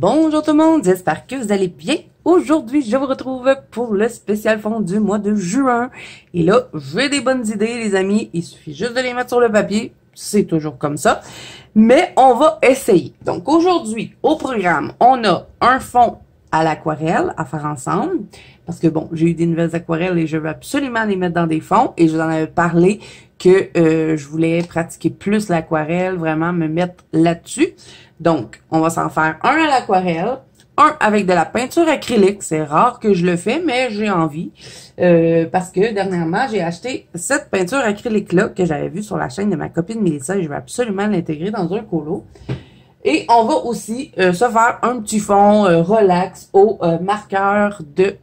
Bonjour tout le monde, j'espère que vous allez bien. Aujourd'hui, je vous retrouve pour le spécial fond du mois de juin. Et là, j'ai des bonnes idées, les amis. Il suffit juste de les mettre sur le papier. C'est toujours comme ça. Mais on va essayer. Donc aujourd'hui, au programme, on a un fond à l'aquarelle à faire ensemble. Parce que bon, j'ai eu des nouvelles aquarelles et je veux absolument les mettre dans des fonds. Et je vous en avais parlé que je voulais pratiquer plus l'aquarelle, vraiment me mettre là-dessus. Donc, on va s'en faire un à l'aquarelle, un avec de la peinture acrylique. C'est rare que je le fais, mais j'ai envie. Parce que dernièrement, j'ai acheté cette peinture acrylique-là que j'avais vue sur la chaîne de ma copine Mélissa et je vais absolument l'intégrer dans un colo. Et on va aussi se faire un petit fond relax au marqueur de...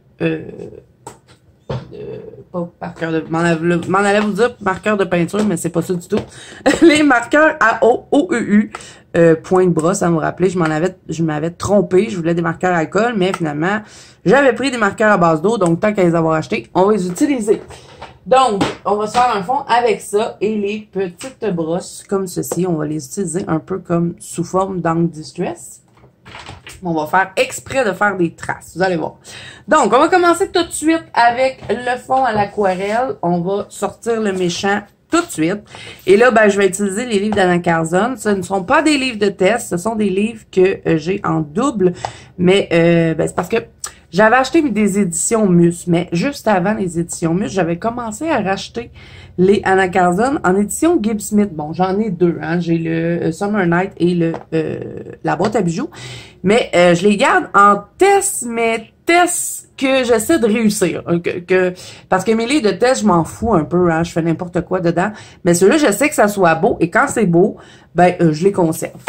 pas marqueur de... m'en allais vous dire marqueur de peinture, mais c'est pas ça du tout. Les marqueurs à OEU. Point de bras, ça me rappelait, je m'avais trompé, je voulais des marqueurs à alcool, mais finalement, j'avais pris des marqueurs à base d'eau, donc tant qu'à les avoir achetés, on va les utiliser. Donc, on va se faire un fond avec ça, et les petites brosses comme ceci, on va les utiliser un peu comme sous forme d'angle distress. On va faire exprès de faire des traces, vous allez voir. Donc, on va commencer tout de suite avec le fond à l'aquarelle, on va sortir le méchant tout de suite. Et là, ben, je vais utiliser les livres d'Anna Carzone. Ce ne sont pas des livres de test, ce sont des livres que j'ai en double. Mais ben, c'est parce que j'avais acheté des éditions Mus, mais juste avant les éditions Mus, j'avais commencé à racheter les Anna Carzone en édition Gibb Smith. Bon, j'en ai deux, hein. J'ai le Summer Night et le la boîte à bijoux. Mais je les garde en test, mais test que j'essaie de réussir. Parce que mes livres de test, je m'en fous un peu, hein, je fais n'importe quoi dedans. Mais ceux-là, je sais que ça soit beau. Et quand c'est beau, ben je les conserve.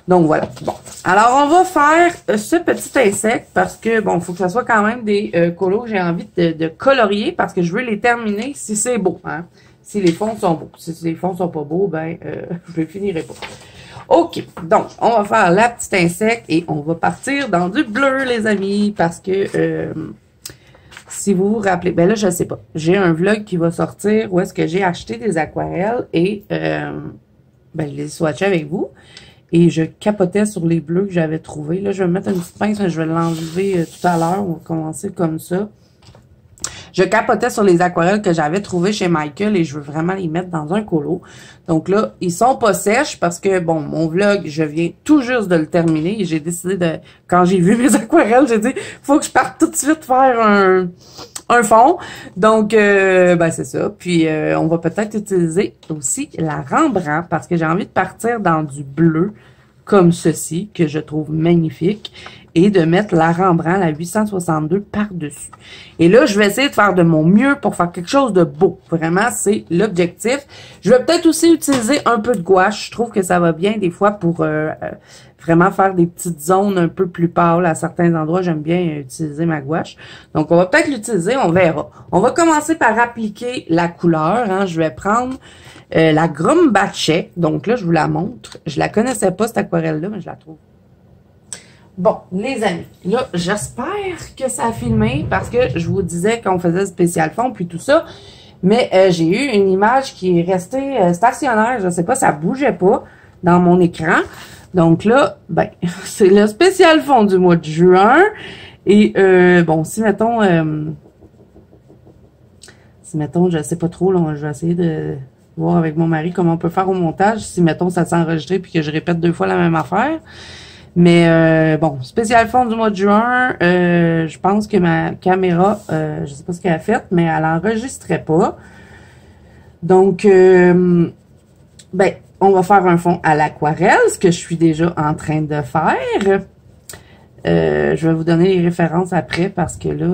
Donc voilà. Bon. Alors, on va faire ce petit insecte parce que, bon, il faut que ça soit quand même des colos que j'ai envie de colorier parce que je veux les terminer si c'est beau. Hein. Si les fonds sont beaux. Si les fonds sont pas beaux, ben je les finirai pas. OK, donc, on va faire la petite insecte et on va partir dans du bleu, les amis, parce que, si vous vous rappelez, ben là, je sais pas, j'ai un vlog qui va sortir où est-ce que j'ai acheté des aquarelles et, ben, je les ai swatchés avec vous et je capotais sur les bleus que j'avais trouvés. Là, je vais mettre une petite pince, mais je vais l'enlever tout à l'heure, on va commencer comme ça. Je capotais sur les aquarelles que j'avais trouvées chez Michael et je veux vraiment les mettre dans un colo. Donc là, ils sont pas sèches parce que, bon, mon vlog, je viens tout juste de le terminer et j'ai décidé de, quand j'ai vu mes aquarelles, j'ai dit, faut que je parte tout de suite faire un fond. Donc, ben c'est ça. Puis, on va peut-être utiliser aussi la Rembrandt parce que j'ai envie de partir dans du bleu comme ceci, que je trouve magnifique, et de mettre la Rembrandt, la 862, par-dessus. Et là, je vais essayer de faire de mon mieux pour faire quelque chose de beau. Vraiment, c'est l'objectif. Je vais peut-être aussi utiliser un peu de gouache. Je trouve que ça va bien des fois pour vraiment faire des petites zones un peu plus pâles à certains endroits. J'aime bien utiliser ma gouache. Donc, on va peut-être l'utiliser, on verra. On va commencer par appliquer la couleur. Hein. Je vais prendre la Grumbache. Donc là, je vous la montre. Je la connaissais pas, cette aquarelle-là, mais je la trouve. Bon, les amis, là, j'espère que ça a filmé parce que je vous disais qu'on faisait spécial fond puis tout ça, mais j'ai eu une image qui est restée stationnaire, je sais pas, ça bougeait pas dans mon écran. Donc là, ben, c'est le spécial fond du mois de juin. Et bon, si mettons, je sais pas trop, là, je vais essayer de voir avec mon mari comment on peut faire au montage, si mettons ça s'est enregistré puis que je répète 2 fois la même affaire. Mais bon, spécial fond du mois de juin, je pense que ma caméra, je sais pas ce qu'elle a fait, mais elle enregistrait pas. Donc, ben, on va faire un fond à l'aquarelle, ce que je suis déjà en train de faire. Je vais vous donner les références après parce que là,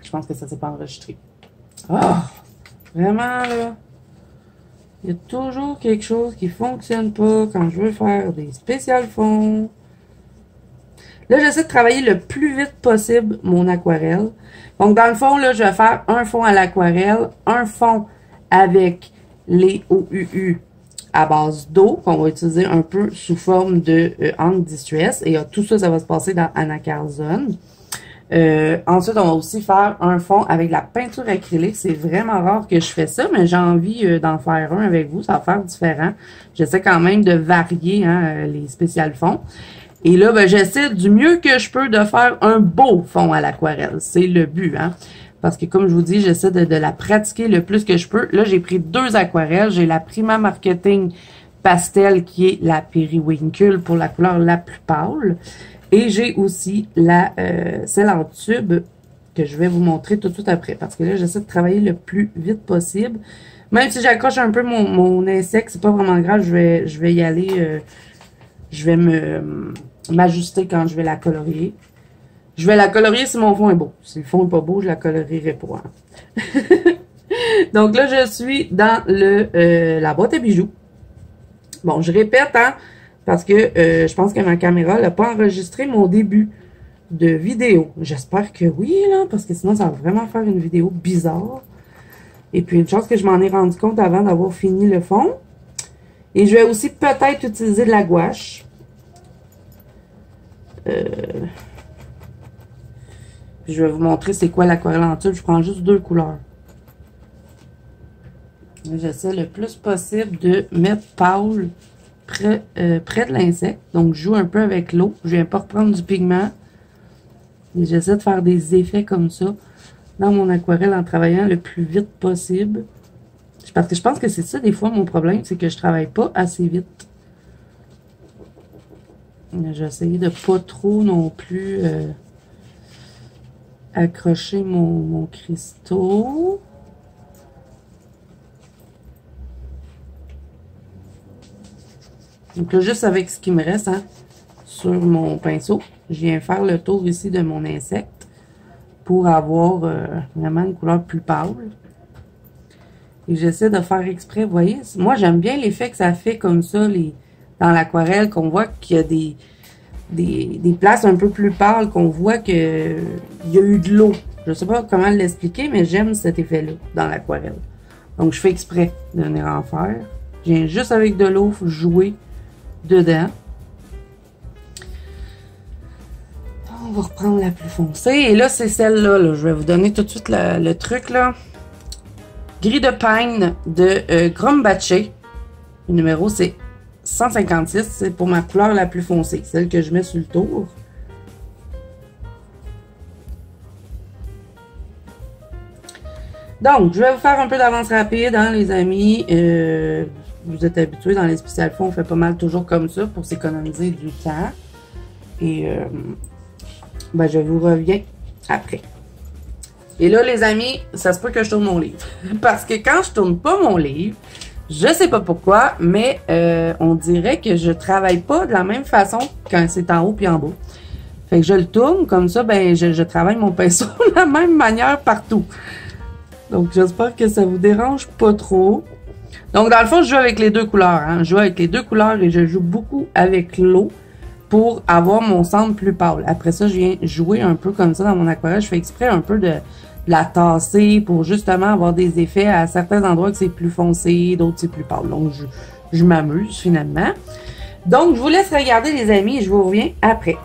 je pense que ça s'est pas enregistré. Oh, vraiment là. Il y a toujours quelque chose qui fonctionne pas quand je veux faire des spécial fonds. Là, j'essaie de travailler le plus vite possible mon aquarelle. Donc, dans le fond, là, je vais faire un fond à l'aquarelle, un fond avec les OUU à base d'eau, qu'on va utiliser un peu sous forme de angle distress. Et tout ça, ça va se passer dans Anna Carzone. Ensuite, on va aussi faire un fond avec la peinture acrylique. C'est vraiment rare que je fais ça, mais j'ai envie d'en faire un avec vous. Ça va faire différent. J'essaie quand même de varier hein, les spécial fonds. Et là, ben, j'essaie du mieux que je peux de faire un beau fond à l'aquarelle. C'est le but, hein. Parce que comme je vous dis, j'essaie de la pratiquer le plus que je peux. Là, j'ai pris 2 aquarelles. J'ai la Prima Marketing Pastel qui est la Periwinkle pour la couleur la plus pâle. Et j'ai aussi celle en tube que je vais vous montrer tout de suite après. Parce que là, j'essaie de travailler le plus vite possible. Même si j'accroche un peu mon insecte, c'est pas vraiment grave. Je vais y aller. Je vais m'ajuster quand je vais la colorier. Je vais la colorier si mon fond est beau. Si le fond n'est pas beau, je la colorierai pas. Hein. Donc là, je suis dans la boîte à bijoux. Bon, je répète, hein, parce que je pense que ma caméra n'a pas enregistré mon début de vidéo. J'espère que oui, là, parce que sinon, ça va vraiment faire une vidéo bizarre. Et puis, une chance que je m'en ai rendu compte avant d'avoir fini le fond. Et je vais aussi peut-être utiliser de la gouache. Je vais vous montrer c'est quoi l'aquarelle en tube. Je prends juste 2 couleurs. J'essaie le plus possible de mettre pâle près de l'insecte. Donc, je joue un peu avec l'eau. Je viens pas reprendre du pigment. Et j'essaie de faire des effets comme ça dans mon aquarelle en travaillant le plus vite possible. Parce que je pense que c'est ça, des fois, mon problème, c'est que je travaille pas assez vite. J'ai essayé de pas trop non plus accrocher mon cristaux. Donc là, juste avec ce qui me reste, hein, sur mon pinceau, je viens faire le tour ici de mon insecte pour avoir vraiment une couleur plus pâle. Et j'essaie de faire exprès, vous voyez, moi j'aime bien l'effet que ça fait comme ça, dans l'aquarelle, qu'on voit qu'il y a des places un peu plus pâles, qu'on voit qu'il y a eu de l'eau. Je ne sais pas comment l'expliquer, mais j'aime cet effet-là dans l'aquarelle. Donc je fais exprès de venir en faire. Je viens juste avec de l'eau jouer dedans. On va reprendre la plus foncée. Et là, c'est celle-là. Là. Je vais vous donner tout de suite le truc, là. Gris de Pine de Grombache. Le numéro, c'est 156. C'est pour ma couleur la plus foncée. Celle que je mets sur le tour. Donc, je vais vous faire un peu d'avance rapide, hein, les amis. Vous êtes habitués, dans les spéciales fonds, on fait pas mal toujours comme ça pour s'économiser du temps. Et ben, je vous reviens après. Et là, les amis, ça se peut que je tourne mon livre. Parce que quand je tourne pas mon livre, je sais pas pourquoi, mais on dirait que je travaille pas de la même façon quand c'est en haut puis en bas. Fait que je le tourne, comme ça, ben je travaille mon pinceau de la même manière partout. Donc, j'espère que ça vous dérange pas trop. Donc, dans le fond, je joue avec les 2 couleurs. Hein. Je joue avec les 2 couleurs et je joue beaucoup avec l'eau pour avoir mon centre plus pâle. Après ça, je viens jouer un peu comme ça dans mon aquarelle. Je fais exprès un peu de la tasser pour justement avoir des effets à certains endroits que c'est plus foncé, d'autres c'est plus pâle. Donc, je m'amuse finalement. Donc, je vous laisse regarder les amis et je vous reviens après.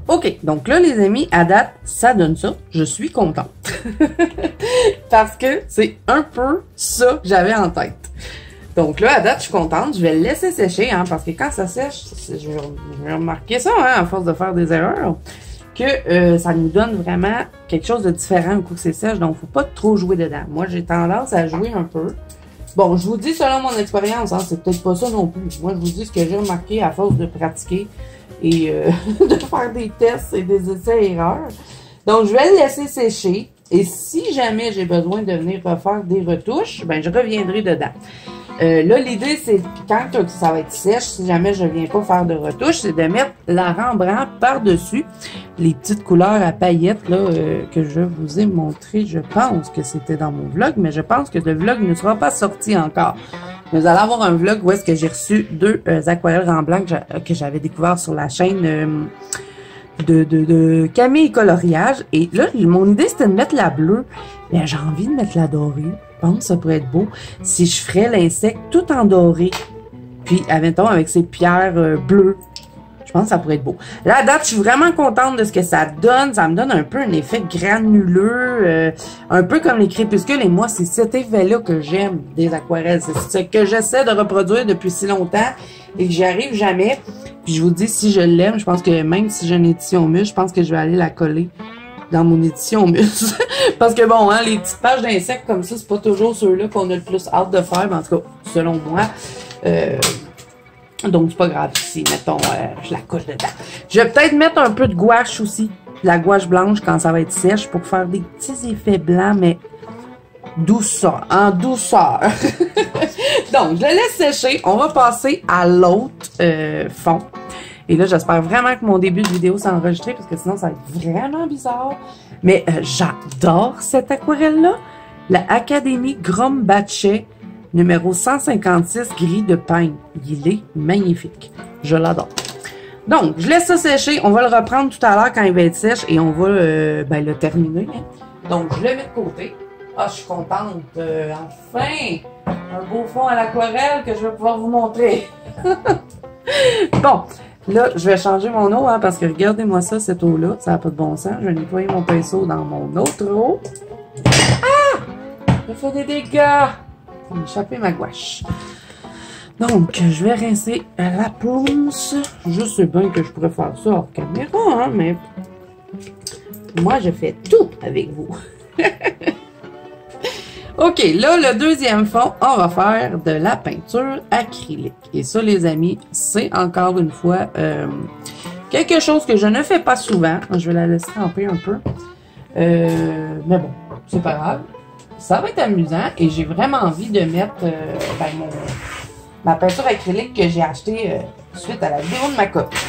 OK, donc là, les amis, à date, ça donne ça. Je suis contente. Parce que c'est un peu ça que j'avais en tête. Donc là, à date, je suis contente. Je vais le laisser sécher, hein, parce que quand ça sèche, je vais remarquer ça, hein, à force de faire des erreurs, que ça nous donne vraiment quelque chose de différent au coup que c'est sèche. Donc, faut pas trop jouer dedans. Moi, j'ai tendance à jouer un peu. Bon, je vous dis selon mon expérience, hein, c'est peut-être pas ça non plus. Moi, je vous dis ce que j'ai remarqué à force de pratiquer et de faire des tests et des essais-erreurs. Donc, je vais le laisser sécher. Et si jamais j'ai besoin de venir refaire des retouches, ben je reviendrai dedans. Là, l'idée, c'est quand ça va être sèche, si jamais je viens pas faire de retouche, c'est de mettre la Rembrandt par-dessus les petites couleurs à paillettes là, que je vous ai montré. Je pense que c'était dans mon vlog, mais je pense que le vlog ne sera pas sorti encore. Vous allez avoir un vlog où est-ce que j'ai reçu 2 aquarelles Rembrandt que j'avais découvert sur la chaîne de Camille Coloriage. Et là, mon idée, c'était de mettre la bleue. Mais j'ai envie de mettre la dorée. Je pense que ça pourrait être beau si je ferais l'insecte tout en doré. Puis, admettons, avec ces pierres bleues. Je pense que ça pourrait être beau. Là, à date, je suis vraiment contente de ce que ça donne. Ça me donne un peu un effet granuleux. Un peu comme les crépuscules. Et moi, c'est cet effet-là que j'aime des aquarelles. C'est ce que j'essaie de reproduire depuis si longtemps et que j'y arrive jamais. Puis, je vous dis, si je l'aime, je pense que même si j'ai une édition mûre, je pense que je vais aller la coller dans mon édition muse. Parce que bon, hein, les petites pages d'insectes comme ça, c'est pas toujours ceux-là qu'on a le plus hâte de faire, mais en tout cas, selon moi. Donc, c'est pas grave si, mettons, je la coche dedans. Je vais peut-être mettre un peu de gouache aussi. De la gouache blanche quand ça va être sèche pour faire des petits effets blancs, mais douceur, en douceur. Donc, je le laisse sécher. On va passer à l'autre fond. Et là, j'espère vraiment que mon début de vidéo s'est enregistré parce que sinon, ça va être vraiment bizarre. Mais j'adore cette aquarelle-là. La Académie Grombache, numéro 156, gris de peigne. Il est magnifique. Je l'adore. Donc, je laisse ça sécher. On va le reprendre tout à l'heure quand il va être sèche et on va le terminer. Hein. Donc, je le mets de côté. Ah, je suis contente. Enfin, un beau fond à l'aquarelle que je vais pouvoir vous montrer. Bon. Là, je vais changer mon eau, hein, parce que regardez-moi ça, cette eau-là, ça n'a pas de bon sens. Je vais nettoyer mon pinceau dans mon autre eau. Ah! Je fais des dégâts! Ça m'a échappé ma gouache. Donc, je vais rincer la ponce. Je sais bien que je pourrais faire ça hors caméra, hein, mais moi, je fais tout avec vous. OK, là, le deuxième fond, on va faire de la peinture acrylique. Et ça, les amis, c'est encore une fois quelque chose que je ne fais pas souvent. Je vais la laisser tremper un peu. Mais bon, c'est pas grave. Ça va être amusant et j'ai vraiment envie de mettre ma peinture acrylique que j'ai achetée suite à la vidéo de ma copine.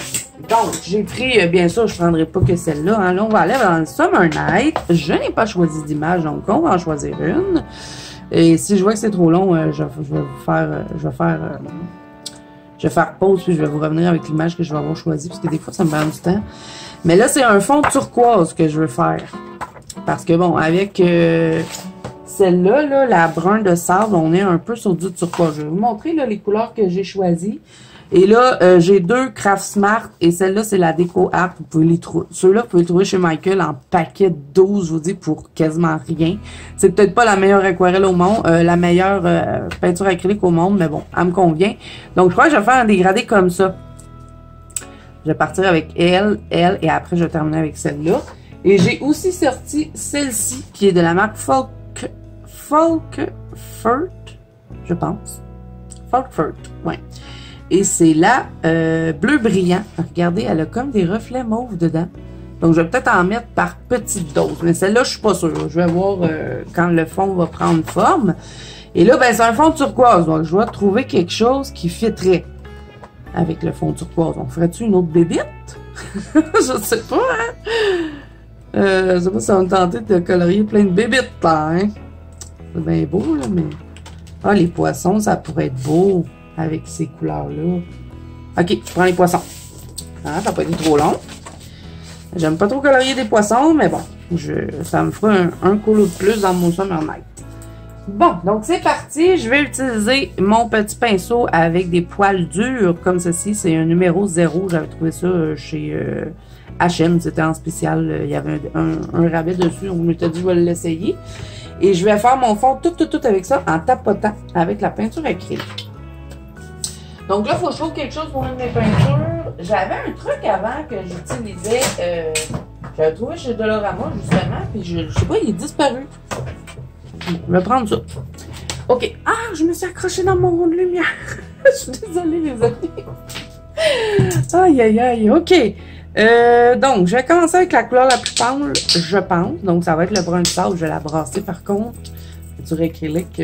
Donc, j'ai pris, bien sûr, je ne prendrai pas que celle-là. Hein. Là, on va aller dans le Summer Night. Je n'ai pas choisi d'image, donc on va en choisir une. Et si je vois que c'est trop long, je vais faire pause, puis je vais vous revenir avec l'image que je vais avoir choisie, parce que des fois, ça me prend du temps. Mais là, c'est un fond turquoise que je veux faire. Parce que, bon, avec celle-là, là, la brun de sable, on est un peu sur du turquoise. Je vais vous montrer là, les couleurs que j'ai choisies. Et là, j'ai 2 Craft Smart et celle-là, c'est la Déco Art. Vous pouvez les trouver. Ceux-là, vous pouvez les trouver chez Michael en paquet de 12, je vous dis, pour quasiment rien. C'est peut-être pas la meilleure aquarelle au monde, la meilleure peinture acrylique au monde, mais bon, elle me convient. Donc, je crois que je vais faire un dégradé comme ça. Je vais partir avec elle, et après, je vais terminer avec celle-là. Et j'ai aussi sorti celle-ci, qui est de la marque Folkfurt, je pense. Folkfurt, ouais. Et c'est la bleu brillant. Regardez, elle a comme des reflets mauves dedans. Donc, je vais peut-être en mettre par petite dose. Mais celle-là, je suis pas sûre. Je vais voir quand le fond va prendre forme. Et là, ben, c'est un fond turquoise. Donc, je dois trouver quelque chose qui fitterait avec le fond turquoise. On ferait-tu une autre bébite? Je sais pas, hein? Je sais pas si on va tenter de colorier plein de bébites, là, hein? C'est bien beau, là, mais... Ah, les poissons, ça pourrait être beau avec ces couleurs-là. OK, je prends les poissons. Ah, ça n'a pas été trop long. J'aime pas trop colorier des poissons, mais bon, ça me fera un coulot de plus dans mon Summer Night. Bon, donc c'est parti. Je vais utiliser mon petit pinceau avec des poils durs comme ceci. C'est un numéro 0. J'avais trouvé ça chez H&M. C'était en spécial. Il y avait un rabais dessus. On m'était dit je vais l'essayer. Et je vais faire mon fond tout avec ça en tapotant avec la peinture acrylique. Donc là, il faut que je trouve quelque chose pour une de mes peintures. J'avais un truc avant que j'utilisais. J'avais trouvé chez Dolorama, justement. Puis je sais pas, il est disparu. Je vais prendre ça. OK. Ah, je me suis accrochée dans mon rond de lumière. Je suis désolée, les amis. Aïe, aïe, aïe. OK. Donc, je vais commencer avec la couleur la plus pâle, je pense. Donc, ça va être le brun de sable. Je vais la brasser, par contre. Du acrylique.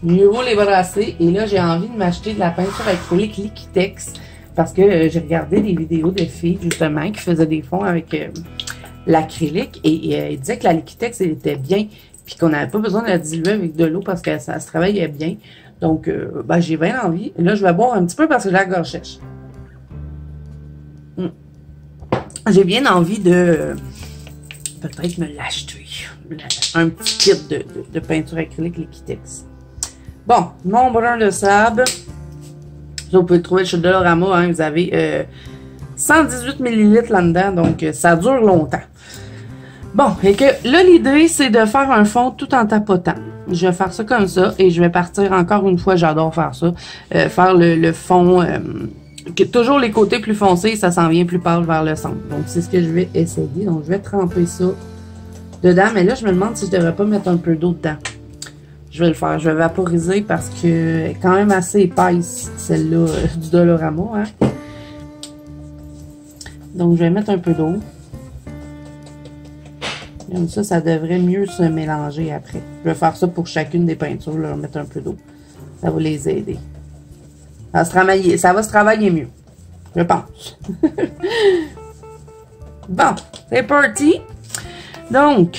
Mieux vaut les brasser. Et là, j'ai envie de m'acheter de la peinture acrylique Liquitex parce que j'ai regardé des vidéos de filles, justement, qui faisaient des fonds avec l'acrylique et elles disaient que la Liquitex, elle était bien puis qu'on n'avait pas besoin de la diluer avec de l'eau parce que ça se travaillait bien. Donc, ben, j'ai bien envie. Là, je vais boire un petit peu parce que j'ai la gorge sèche. J'ai bien envie de peut-être me l'acheter. Un petit kit de peinture acrylique Liquitex. Bon, mon brun de sable. Vous pouvez le trouver chez Dollarama. Hein, vous avez 118 ml là-dedans. Donc, ça dure longtemps. Bon, et que là, l'idée, c'est de faire un fond tout en tapotant. Je vais faire ça comme ça. Et je vais partir encore une fois. J'adore faire ça. Faire le fond... toujours les côtés plus foncés, ça s'en vient plus pâle vers le centre. Donc, c'est ce que je vais essayer. Donc, je vais tremper ça dedans. Mais là, je me demande si je devrais pas mettre un peu d'eau dedans. Je vais le faire. Je vais vaporiser parce que elle est quand même assez épaisse, celle-là, du Dollarama. Hein? Donc, je vais mettre un peu d'eau. Comme ça, ça devrait mieux se mélanger après. Je vais faire ça pour chacune des peintures, là, mettre un peu d'eau. Ça va les aider. Ça va se travailler mieux. Je pense. Bon, c'est parti. Donc,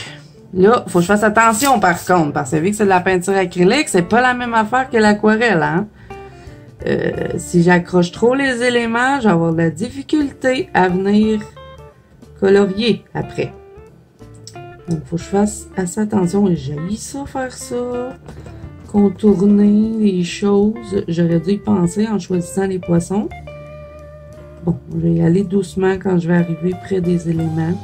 là, il faut que je fasse attention par contre, parce que vu que c'est de la peinture acrylique, c'est pas la même affaire que l'aquarelle, hein. Si j'accroche trop les éléments, je vais avoir de la difficulté à venir colorier après. Donc, il faut que je fasse assez attention. J'ai ça, faire ça. Contourner les choses. J'aurais dû y penser en choisissant les poissons. Bon, je vais y aller doucement quand je vais arriver près des éléments.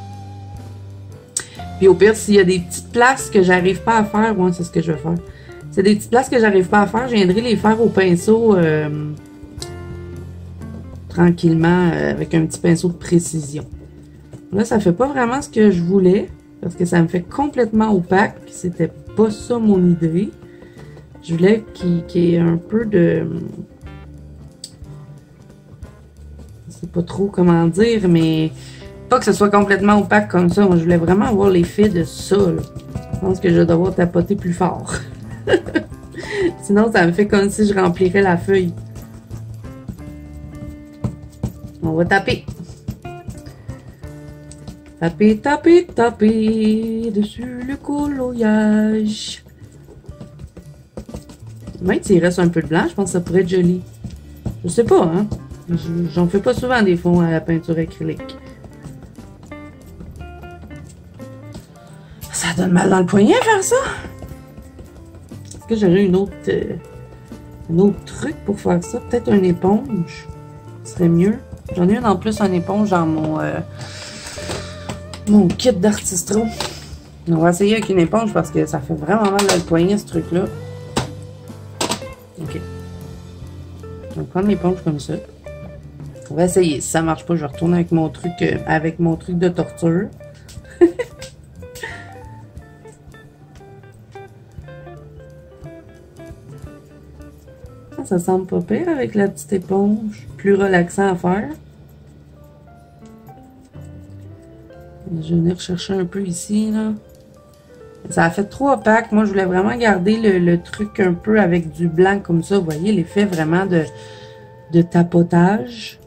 Puis au pire, s'il y a des petites places que j'arrive pas à faire, moi, c'est ce que je vais faire. C'est des petites places que j'arrive pas à faire, je viendrai les faire au pinceau tranquillement, avec un petit pinceau de précision. Là, ça fait pas vraiment ce que je voulais, parce que ça me fait complètement opaque. C'était pas ça mon idée. Je voulais qu'il y ait un peu de... Je sais pas trop comment dire, mais pas que ce soit complètement opaque comme ça. Moi, je voulais vraiment avoir l'effet de ça, là. Je pense que je vais devoir tapoter plus fort. Sinon, ça me fait comme si je remplirais la feuille. On va taper. Taper, taper, taper dessus le coloriage. Même s'il reste un peu de blanc, je pense que ça pourrait être joli. Je sais pas, hein. J'en fais pas souvent des fonds à la peinture acrylique. Ça donne mal dans le poignet faire ça. Est-ce que j'aurais un autre truc pour faire ça? Peut-être une éponge. Ce serait mieux. J'en ai une en plus, une éponge dans mon kit d'artistro. On va essayer avec une éponge parce que ça fait vraiment mal dans le poignet, ce truc-là. Ok. Je vais prendre l'éponge comme ça. On va essayer. Si ça marche pas, je vais retourner avec mon truc de torture. Ça semble pas pire avec la petite éponge. Plus relaxant à faire. Je vais venir chercher un peu ici, là. Ça a fait trop opaque. Moi, je voulais vraiment garder le truc un peu avec du blanc comme ça. Vous voyez, l'effet vraiment de tapotage.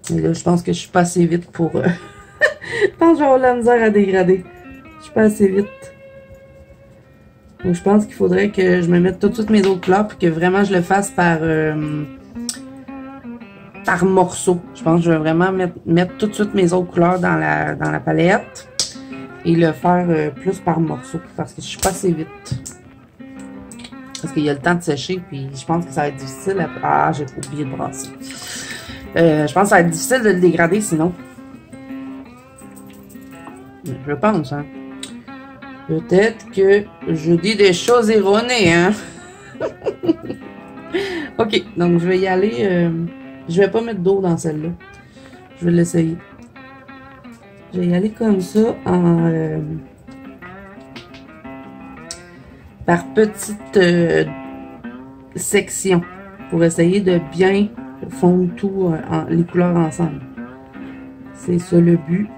Et là, je pense que je suis pas assez vite pour... Je pense que je vais avoir de la misère à dégrader. Je suis pas assez vite. Donc, je pense qu'il faudrait que je me mette tout de suite mes autres couleurs pour que vraiment je le fasse par morceau. Je pense que je vais vraiment mettre tout de suite mes autres couleurs dans la palette et le faire plus par morceau parce que je suis pas assez vite. Parce qu'il y a le temps de sécher puis je pense que ça va être difficile. Ah, j'ai oublié de brasser. Je pense que ça va être difficile de le dégrader sinon. Je pense, hein. Peut-être que je dis des choses erronées, hein. Ok, donc je vais y aller. Je vais pas mettre d'eau dans celle-là. Je vais l'essayer. Je vais y aller comme ça par petites sections pour essayer de bien fondre tout les couleurs ensemble. C'est ça le but.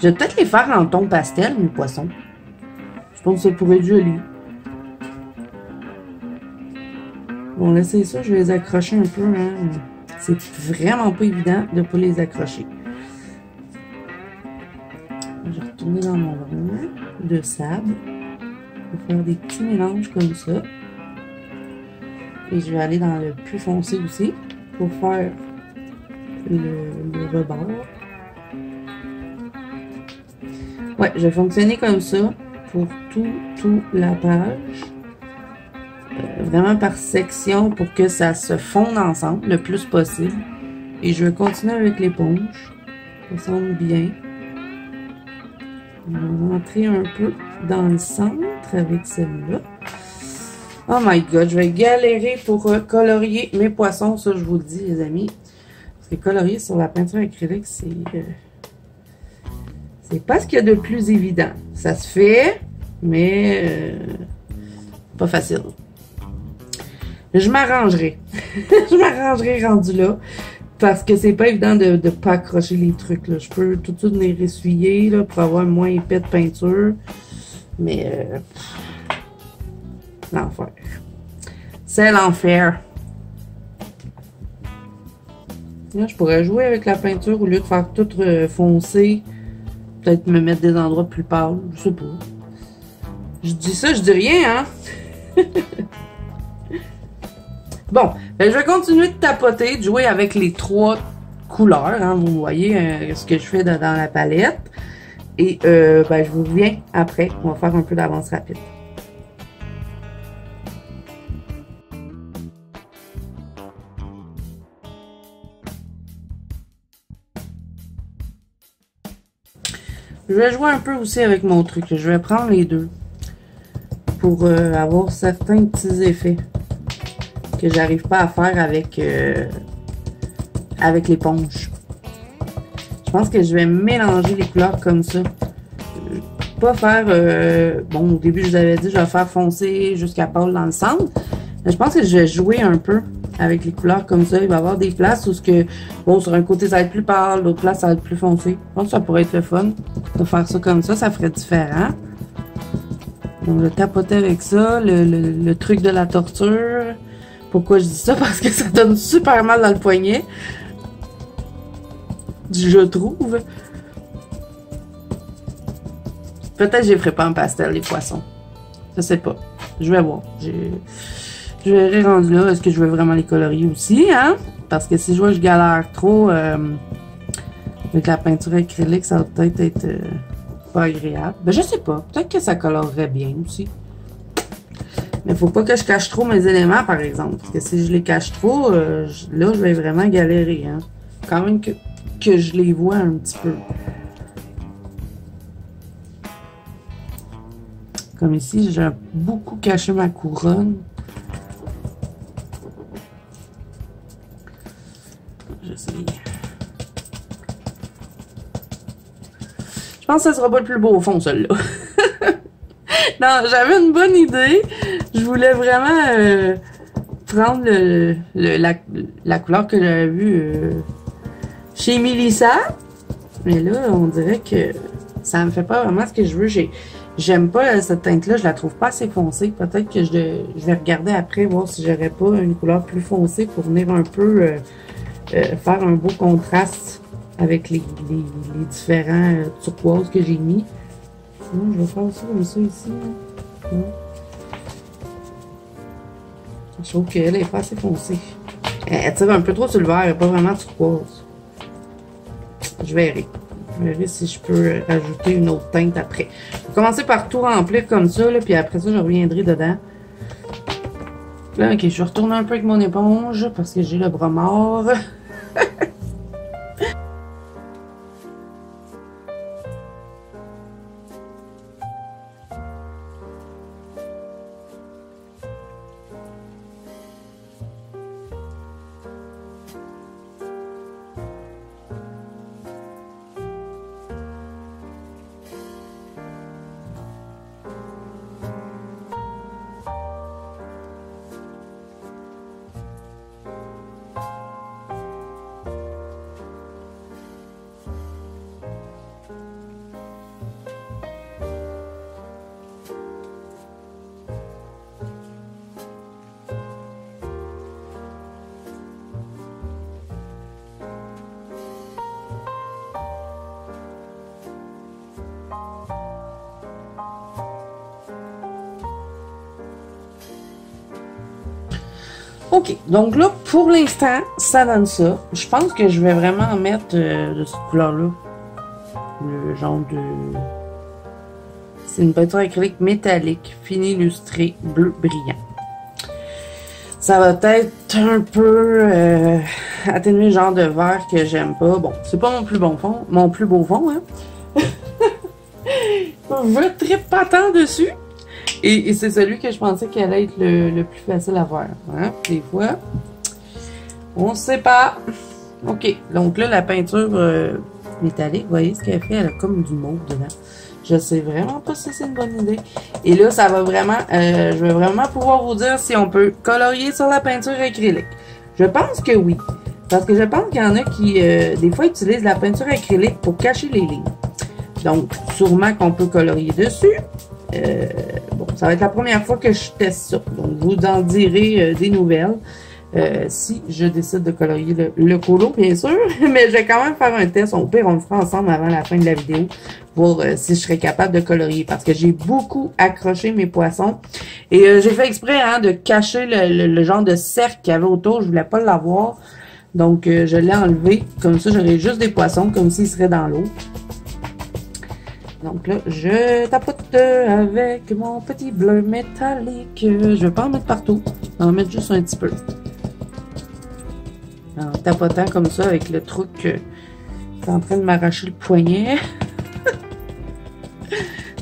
Je vais peut-être les faire en ton pastel, mes poissons. Je pense que ça pourrait être joli. Bon, laissez ça, je vais les accrocher un peu. Hein. C'est vraiment pas évident de ne pas les accrocher. Je vais retourner dans mon rond de sable. Je vais faire des petits mélanges comme ça. Et je vais aller dans le plus foncé aussi pour faire le rebord. Ouais, je vais fonctionner comme ça pour tout la page. Vraiment par section pour que ça se fonde ensemble le plus possible. Et je vais continuer avec l'éponge. Ça semble bien. On va rentrer un peu dans le centre avec celle-là. Oh my god, je vais galérer pour colorier mes poissons, ça je vous le dis les amis. Parce que colorier sur la peinture acrylique, c'est pas ce qu'il y a de plus évident. Ça se fait, mais pas facile. Je m'arrangerai. Je m'arrangerai rendu là. Parce que c'est pas évident de pas accrocher les trucs. Là. Je peux tout de suite venir essuyer là, pour avoir moins épais de peinture. Mais l'enfer. C'est l'enfer. Là, je pourrais jouer avec la peinture au lieu de faire tout foncer. Peut-être me mettre des endroits plus pâles. Je sais pas. Je dis ça, je dis rien, hein? Bon, ben, je vais continuer de tapoter, de jouer avec les 3 couleurs. Hein, vous voyez ce que je fais dans la palette. Et ben, je vous reviens après. On va faire un peu d'avance rapide. Je vais jouer un peu aussi avec mon truc. Je vais prendre les deux pour avoir certains petits effets que j'arrive pas à faire avec l'éponge. Je pense que je vais mélanger les couleurs comme ça. Pas faire... bon, au début, je vous avais dit, je vais faire foncer jusqu'à pâle dans le centre. Mais je pense que je vais jouer un peu avec les couleurs comme ça. Il va y avoir des places où, bon, sur un côté, ça va être plus pâle, l'autre place, ça va être plus foncé. Je pense que ça pourrait être le fun de faire ça comme ça ferait différent. On va tapoter avec ça, le truc de la torture. Pourquoi je dis ça? Parce que ça donne super mal dans le poignet. Je trouve. Peut-être que je les ferai pas en pastel, les poissons. Je sais pas. Je vais voir. Je verrai rendu là. Est-ce que je vais vraiment les colorier aussi, hein? Parce que si je vois que je galère trop avec la peinture acrylique, ça va peut-être être pas agréable. Ben, je sais pas. Peut-être que ça colorerait bien aussi. Mais faut pas que je cache trop mes éléments, par exemple. Parce que si je les cache trop, là, je vais vraiment galérer, hein. Quand même que je les vois un petit peu. Comme ici, j'ai beaucoup caché ma couronne. J'essaie. Je pense que ce sera pas le plus beau au fond, celui-là. Non, j'avais une bonne idée. Je voulais vraiment prendre la couleur que j'avais vue chez Melissa. Mais là, on dirait que ça me fait pas vraiment ce que je veux. J'aime pas cette teinte-là, je la trouve pas assez foncée. Peut-être que je vais regarder après, voir si j'aurais pas une couleur plus foncée pour venir un peu faire un beau contraste avec les différents turquoises que j'ai mis. Je vais faire ça comme ça ici. Je trouve qu'elle est pas assez foncée. Elle tire un peu trop sur le vert, elle n'est pas vraiment turquoise. Je verrai. Je verrai si je peux rajouter une autre teinte après. Je vais commencer par tout remplir comme ça, là, puis après ça, je reviendrai dedans. Là, ok, je vais retourner un peu avec mon éponge parce que j'ai le bras mort. OK, donc là, pour l'instant, ça donne ça. Je pense que je vais vraiment mettre de cette couleur-là. Le genre de... C'est une peinture acrylique métallique, fine illustrée, bleu brillant. Ça va être un peu atténuer le genre de vert que j'aime pas. Bon, c'est pas mon plus bon fond, mon plus beau fond, hein. Je tripe pas tant dessus. Et c'est celui que je pensais qu'il allait être le plus facile à faire. Hein? Des fois, on sait pas. OK, donc là, la peinture métallique, vous voyez ce qu'elle fait? Elle a comme du mauve dedans. Je sais vraiment pas si c'est une bonne idée. Et là, ça va vraiment, je vais vraiment pouvoir vous dire si on peut colorier sur la peinture acrylique. Je pense que oui. Parce que je pense qu'il y en a qui, des fois, utilisent la peinture acrylique pour cacher les lignes. Donc, sûrement qu'on peut colorier dessus. Bon, ça va être la première fois que je teste ça. Donc, je vous en dirai des nouvelles. Si je décide de colorier le colo, bien sûr. Mais je vais quand même faire un test. Au pire, on le fera ensemble avant la fin de la vidéo. Pour si je serais capable de colorier. Parce que j'ai beaucoup accroché mes poissons. Et j'ai fait exprès hein, de cacher le genre de cercle qu'il y avait autour. Je voulais pas l'avoir. Donc, je l'ai enlevé. Comme ça, j'aurais juste des poissons. Comme s'ils seraient dans l'eau. Donc là, je tapote avec mon petit bleu métallique. Je vais pas en mettre partout. Je vais en mettre juste un petit peu. En tapotant comme ça avec le truc qui est en train de m'arracher le poignet.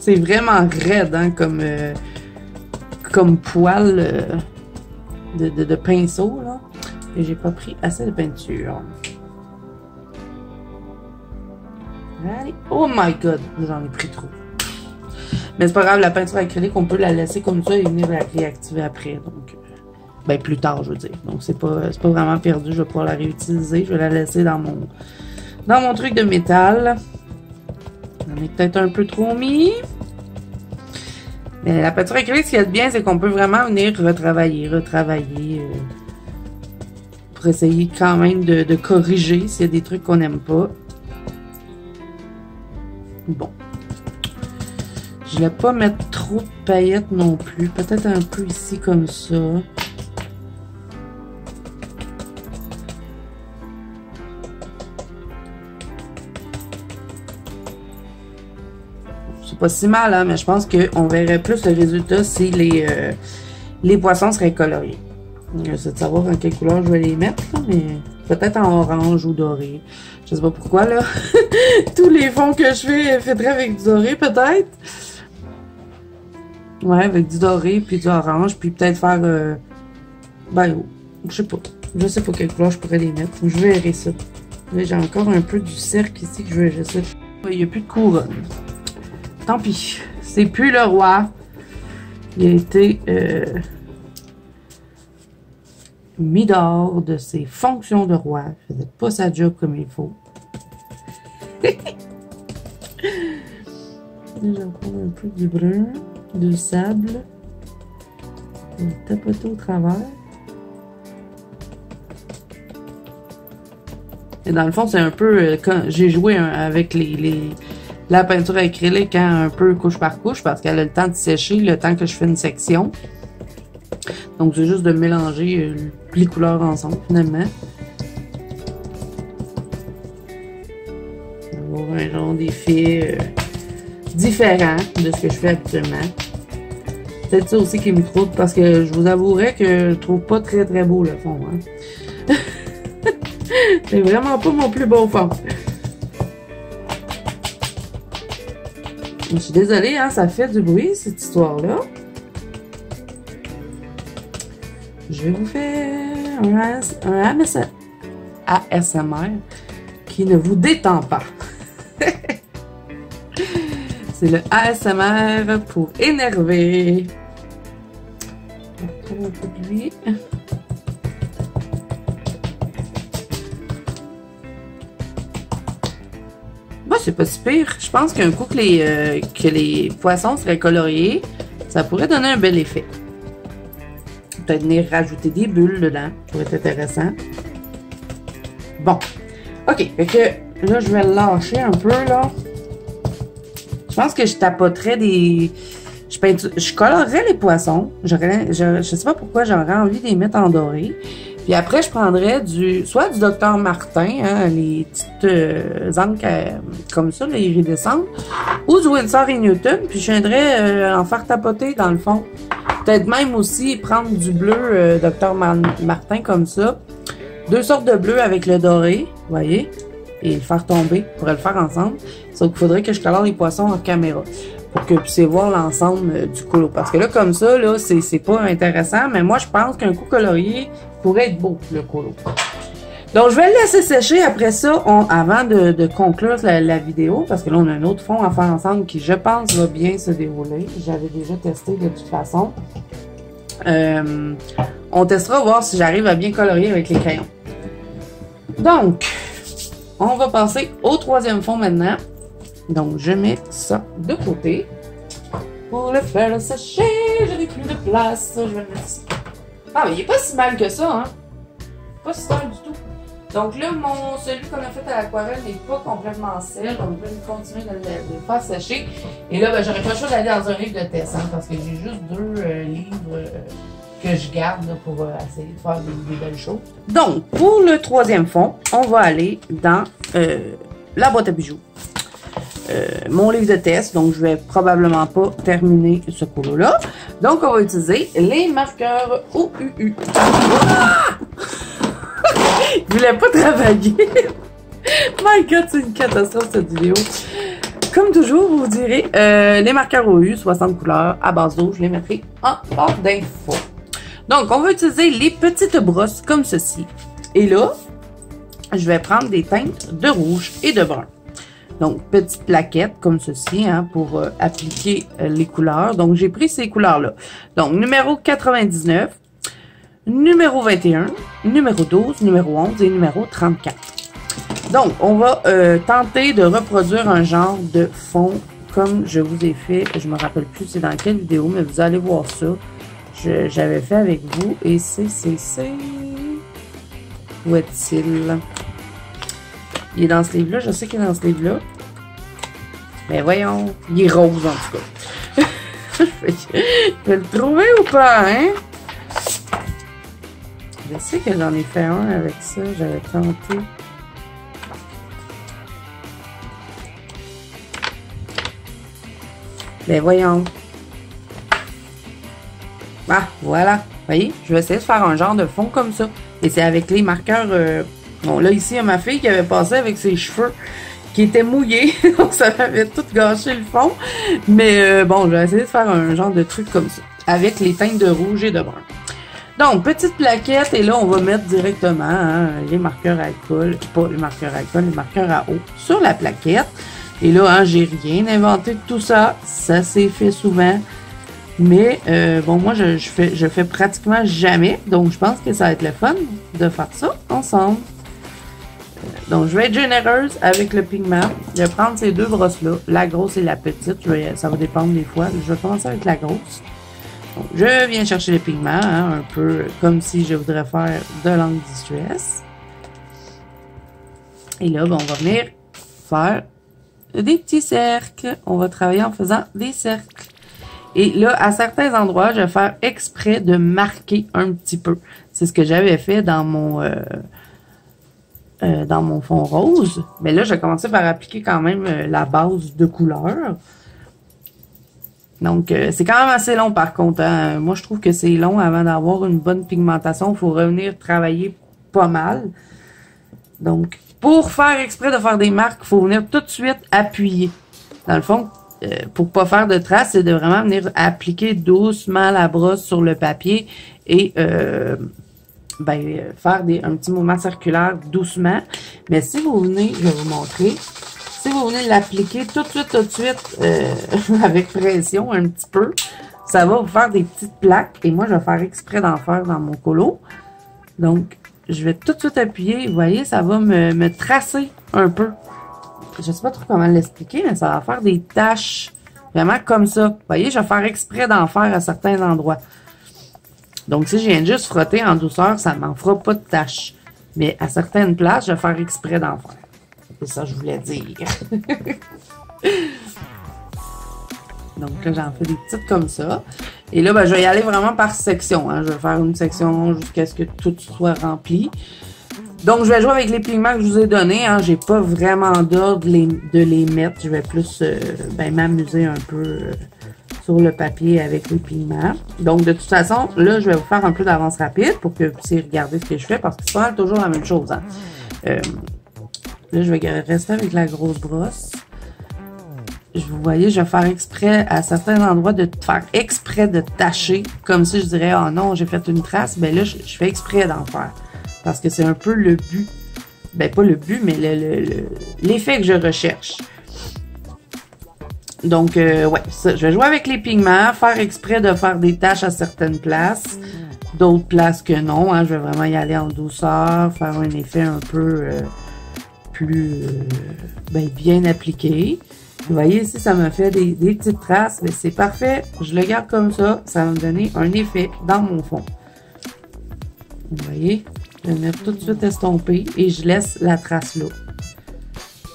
C'est vraiment raide hein, comme poil de pinceau. Là. Et j'ai pas pris assez de peinture. Allez. Oh my god, j'en ai pris trop. Mais c'est pas grave, la peinture acrylique, on peut la laisser comme ça et venir la réactiver après. Donc, ben plus tard, je veux dire. Donc c'est pas vraiment perdu, je vais pouvoir la réutiliser. Je vais la laisser dans mon truc de métal. J'en ai peut-être un peu trop mis. Mais la peinture acrylique, ce qu'il y a de bien, c'est qu'on peut vraiment venir retravailler pour essayer quand même de corriger s'il y a des trucs qu'on n'aime pas. Bon. Je ne vais pas mettre trop de paillettes non plus. Peut-être un peu ici comme ça. C'est pas si mal, hein, mais je pense qu'on verrait plus le résultat si les poissons seraient coloriés. J'essaie de savoir en quelle couleur je vais les mettre, là, mais peut-être en orange ou doré. Je sais pas pourquoi, là. Tous les fonds que je fais avec du doré, peut-être. Ouais, avec du doré, puis du orange, puis peut-être faire... ben, je sais pas. Je sais pas quelle couleur je pourrais les mettre. Je verrai ça. Là, j'ai encore un peu du cercle ici que je vais ça. Il n'y a plus de couronne. Tant pis. C'est plus le roi. Il a été... mis dehors de ses fonctions de roi. Il faisait pas sa job comme il faut. Je vais prendre un peu du brun, de sable. Je vais tapoter au travers. Et dans le fond, c'est un peu quand j'ai joué avec la peinture acrylique hein, un peu couche par couche parce qu'elle a le temps de sécher le temps que je fais une section. Donc, c'est juste de mélanger les couleurs ensemble, finalement. Avoir un genre d'effet différent de ce que je fais habituellement. Peut-être ça aussi qui me trouble, parce que je vous avouerai que je trouve pas très très beau le fond. Hein. C'est vraiment pas mon plus beau fond. Je suis désolée, hein, ça fait du bruit, cette histoire-là. Je vais vous faire un ASMR qui ne vous détend pas. C'est le ASMR pour énerver. On va prendre un peu de lui. Bah, c'est pas si pire. Je pense qu'un coup que les poissons seraient coloriés, ça pourrait donner un bel effet. Peut-être venir rajouter des bulles dedans. Ça pourrait être intéressant. Bon. OK. Fait que là, je vais le lâcher un peu, là. Je pense que je tapoterais je colorerais les poissons. Je sais pas pourquoi j'aurais envie de les mettre en doré. Puis après, je prendrais soit du Dr Martin, hein, les petites encres comme ça, les iridescentes, ou du Winsor & Newton, puis je viendrais en faire tapoter dans le fond. Peut-être même aussi prendre du bleu Dr Martin comme ça. 2 sortes de bleu avec le doré, vous voyez, et le faire tomber. On pourrait le faire ensemble. Sauf qu'il faudrait que je colore les poissons en caméra pour que vous puissiez voir l'ensemble du colo. Parce que là, comme ça, là, c'est pas intéressant, mais moi, je pense qu'un coup colorié pourrait être beau, le colo. Donc, je vais le laisser sécher après ça, avant de conclure la vidéo, parce que là, on a un autre fond à faire ensemble qui, je pense, va bien se dérouler. J'avais déjà testé de toute façon. On testera, voir si j'arrive à bien colorier avec les crayons. Donc, on va passer au 3e fond maintenant. Donc, je mets ça de côté. Pour le faire sécher, je n'ai plus de place. Je vais le mettre ici. Ah, mais il n'est pas si mal que ça, hein. Pas si mal du tout. Donc là, celui qu'on a fait à l'aquarelle n'est pas complètement sec. Donc, je vais continuer de le faire sécher. Et là, ben, j'aurais pas le choix d'aller dans un livre de test, hein, parce que j'ai juste 2 livres que je garde là, pour essayer de faire des belles choses. Donc, pour le 3e fond, on va aller dans la boîte à bijoux. Mon livre de test, donc je vais probablement pas terminer ce colo-là. Donc, on va utiliser les marqueurs OUU. Ah! Je voulais pas travailler. My God, c'est une catastrophe cette vidéo. Comme toujours, vous direz, les marqueurs OU, 60 couleurs à base d'eau, je les mettrai en barre d'infos. Donc, on va utiliser les petites brosses comme ceci. Et là, je vais prendre des teintes de rouge et de brun. Donc, petite plaquette comme ceci, hein, pour appliquer les couleurs. Donc, j'ai pris ces couleurs-là. Donc, numéro 99, numéro 21, numéro 12, numéro 11 et numéro 34. Donc, on va tenter de reproduire un genre de fond comme je vous ai fait. Je me rappelle plus c'est dans quelle vidéo, mais vous allez voir ça. J'avais fait avec vous et c'est... Où est-il? Il est dans ce livre-là. Je sais qu'il est dans ce livre-là. Mais voyons. Il est rose, en tout cas. Je vais le trouver ou pas, hein? Je sais que j'en ai fait un avec ça. J'avais tenté. Mais voyons. Ah, voilà. Vous voyez? Je vais essayer de faire un genre de fond comme ça. Et c'est avec les marqueurs... Bon, là, ici, il y a ma fille qui avait passé avec ses cheveux qui étaient mouillés. Donc, ça m'avait tout gâché le fond. Mais bon, je vais essayer de faire un genre de truc comme ça. Avec les teintes de rouge et de brun. Donc, petite plaquette. Et là, on va mettre directement hein, les marqueurs à alcool. Pas les marqueurs à alcool, les marqueurs à eau sur la plaquette. Et là, hein, j'ai rien inventé de tout ça. Ça s'est fait souvent. Mais bon, moi, je fais pratiquement jamais. Donc, je pense que ça va être le fun de faire ça ensemble. Donc, je vais être généreuse avec le pigment. Je vais prendre ces 2 brosses-là, la grosse et la petite. Ça va dépendre des fois. Je vais commencer avec la grosse. Donc, je viens chercher le pigment, hein, un peu comme si je voudrais faire de l'angle distress. Et là, ben, on va venir faire des petits cercles. On va travailler en faisant des cercles. Et là, à certains endroits, je vais faire exprès de marquer un petit peu. C'est ce que j'avais fait dans mon fond rose. Mais là, j'ai commencé par appliquer quand même la base de couleur. Donc, c'est quand même assez long par contre. Hein. Moi, je trouve que c'est long avant d'avoir une bonne pigmentation. Il faut revenir travailler pas mal. Donc, pour faire exprès de faire des marques, il faut venir tout de suite appuyer. Dans le fond, pour pas faire de traces, c'est de vraiment venir appliquer doucement la brosse sur le papier et faire un petit mouvement circulaire doucement. Mais si vous venez, je vais vous montrer, si vous venez l'appliquer tout de suite, avec pression un petit peu, ça va vous faire des petites plaques. Et moi, je vais faire exprès d'en faire dans mon colo. Donc, je vais tout de suite appuyer. Vous voyez, ça va me tracer un peu. Je sais pas trop comment l'expliquer, mais ça va faire des taches vraiment comme ça. Vous voyez, je vais faire exprès d'en faire à certains endroits. Donc, si je viens juste frotter en douceur, ça ne m'en fera pas de taches. Mais à certaines places, je vais faire exprès d'en faire. C'est ça que je voulais dire. Donc là, j'en fais des petites comme ça. Et là, ben, je vais y aller vraiment par section. Hein. Je vais faire une section jusqu'à ce que tout soit rempli. Donc, je vais jouer avec les pigments que je vous ai donnés. Hein. J'ai pas vraiment d'ordre de les mettre. Je vais plus m'amuser un peu sur le papier avec les pigments. Donc, de toute façon, là, je vais vous faire un peu d'avance rapide pour que vous puissiez regarder ce que je fais parce que c'est pas toujours la même chose. Hein. Là, je vais rester avec la grosse brosse. Vous voyez, je vais faire exprès à certains endroits de faire exprès de tacher. Comme si je dirais, oh non, j'ai fait une trace. Ben là, je fais exprès d'en faire. Parce que c'est un peu le but. Ben, pas le but, mais l'effet que je recherche. Donc, ouais, ça, je vais jouer avec les pigments, faire exprès de faire des taches à certaines places. D'autres places que non. Hein, je vais vraiment y aller en douceur, faire un effet un peu plus bien appliqué. Vous voyez ici, ça me fait des petites traces, mais c'est parfait. Je le garde comme ça. Ça va me donner un effet dans mon fond. Vous voyez? Je vais mettre tout de suite estompé et je laisse la trace là.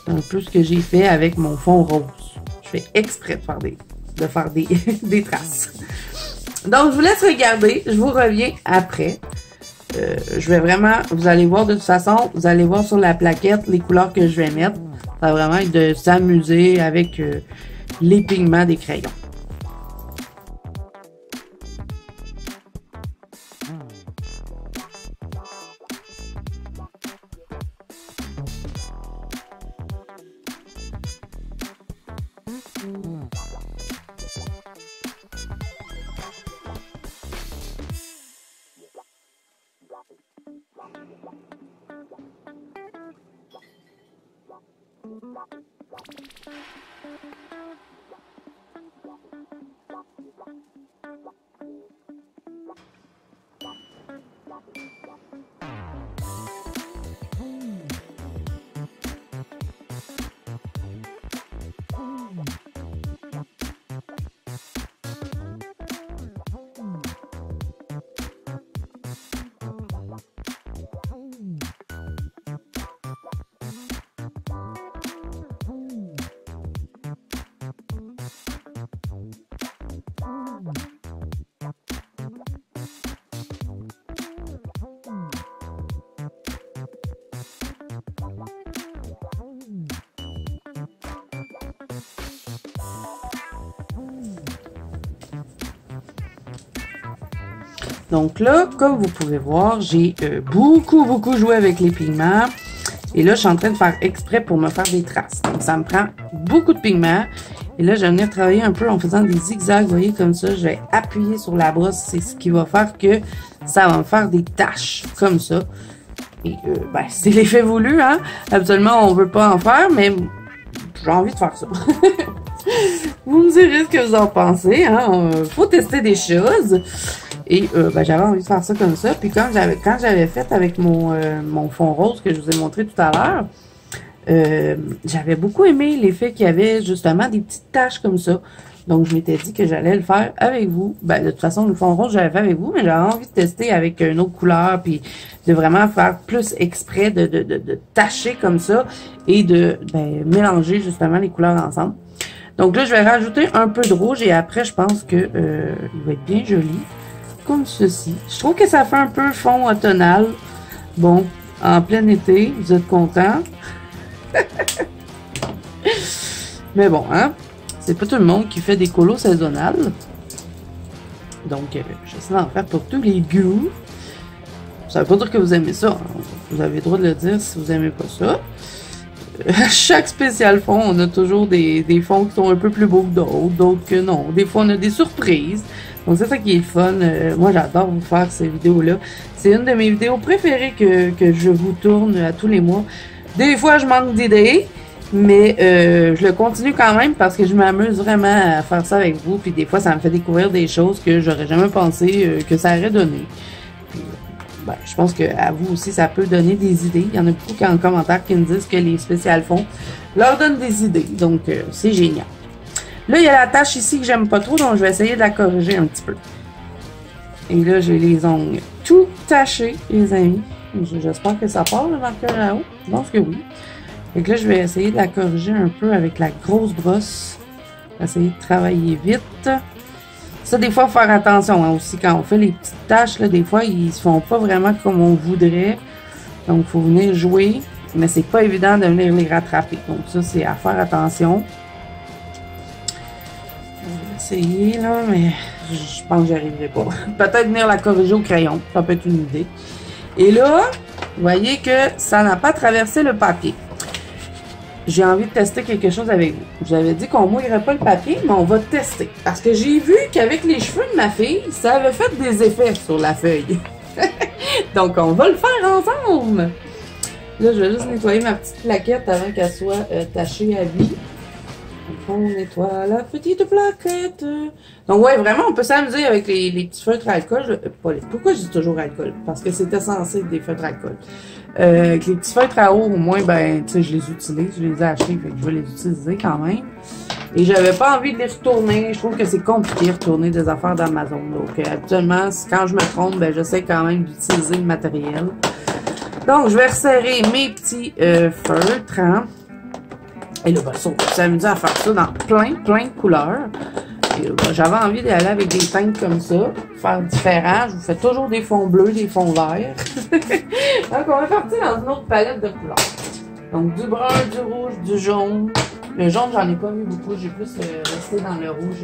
C'est un peu ce que j'ai fait avec mon fond rose. Je fais exprès de faire des traces. Donc, je vous laisse regarder. Je vous reviens après. Je vais vraiment, vous allez voir de toute façon, vous allez voir sur la plaquette les couleurs que je vais mettre. Ça va vraiment être de s'amuser avec les pigments des crayons. Donc là, comme vous pouvez voir, j'ai beaucoup joué avec les pigments. Et là, je suis en train de faire exprès pour me faire des traces. Donc, ça me prend beaucoup de pigments. Et là, je vais venir travailler un peu en faisant des zigzags, vous voyez, comme ça. Je vais appuyer sur la brosse. C'est ce qui va faire que ça va me faire des taches, comme ça. Et c'est l'effet voulu, hein. Absolument, on veut pas en faire, mais j'ai envie de faire ça. Vous me direz ce que vous en pensez, hein. Faut tester des choses. Et j'avais envie de faire ça comme ça. Puis quand j'avais fait avec mon fond rose que je vous ai montré tout à l'heure, j'avais beaucoup aimé l'effet qu'il y avait justement des petites taches comme ça. Donc je m'étais dit que j'allais le faire avec vous. Ben, de toute façon, le fond rose, j'avais fait avec vous, mais j'avais envie de tester avec une autre couleur, puis de vraiment faire plus exprès de tacher comme ça et de mélanger justement les couleurs ensemble. Donc là, je vais rajouter un peu de rouge et après, je pense que il va être bien joli. Comme ceci. Je trouve que ça fait un peu fond automnal. Bon, en plein été, vous êtes contents. Mais bon, hein, c'est pas tout le monde qui fait des colos saisonnales. Donc, j'essaie d'en faire pour tous les goûts. Ça veut pas dire que vous aimez ça. Hein. Vous avez le droit de le dire si vous aimez pas ça. À chaque spécial fond, on a toujours des fonds qui sont un peu plus beaux que d'autres que non. Des fois, on a des surprises. Donc, c'est ça qui est fun. Moi, j'adore vous faire ces vidéos-là. C'est une de mes vidéos préférées que je vous tourne à tous les mois. Des fois, je manque d'idées, mais je le continue quand même parce que je m'amuse vraiment à faire ça avec vous. Puis des fois, ça me fait découvrir des choses que j'aurais jamais pensé que ça aurait donné. Puis, je pense qu'à vous aussi, ça peut donner des idées. Il y en a beaucoup qui en commentaire qui me disent que les spéciales fonds leur donnent des idées. Donc, c'est génial. Là, il y a la tache ici que j'aime pas trop, donc je vais essayer de la corriger un petit peu. Et là, j'ai les ongles tout tachés, les amis. J'espère que ça part, le marqueur à eau. Je pense que oui. Et que là, je vais essayer de la corriger un peu avec la grosse brosse. essayer de travailler vite. Ça, des fois, il faut faire attention hein, aussi quand on fait les petites tâches. Là, des fois, ils se font pas vraiment comme on voudrait. Donc, il faut venir jouer. Mais c'est pas évident de venir les rattraper. Donc, ça, c'est à faire attention. Je vais essayer, là, mais je pense que j'y arriverai pas. Peut-être venir la corriger au crayon. Ça peut être une idée. Et là, vous voyez que ça n'a pas traversé le papier. J'ai envie de tester quelque chose avec vous. Je vous avais dit qu'on ne mouillerait pas le papier, mais on va tester. Parce que j'ai vu qu'avec les cheveux de ma fille, ça avait fait des effets sur la feuille. Donc, on va le faire ensemble. Là, je vais juste nettoyer ma petite plaquette avant qu'elle soit tachée à vie. Donc, on nettoie la petite plaquette. Donc, ouais, vraiment, on peut s'amuser avec les petits feutres à alcool. Pourquoi je dis toujours alcool? Parce que c'était censé être des feutres à alcool. Avec les petits feutres à eau, au moins, ben, tu sais, je les utilise. Je les ai achetés, fait que je vais les utiliser quand même. Et j'avais pas envie de les retourner. Je trouve que c'est compliqué de retourner des affaires d'Amazon. Donc, habituellement, quand je me trompe, ben, j'essaie quand même d'utiliser le matériel. Donc, je vais resserrer mes petits feutres. Hein. Et là, ben, on peut s'amuser à faire ça dans plein de couleurs. Et ben, j'avais envie d'aller avec des teintes comme ça, faire différent. Je vous fais toujours des fonds bleus, des fonds verts. Donc, on va partir dans une autre palette de couleurs. Donc, du brun, du rouge, du jaune. Le jaune, j'en ai pas mis beaucoup. J'ai plus resté dans le rouge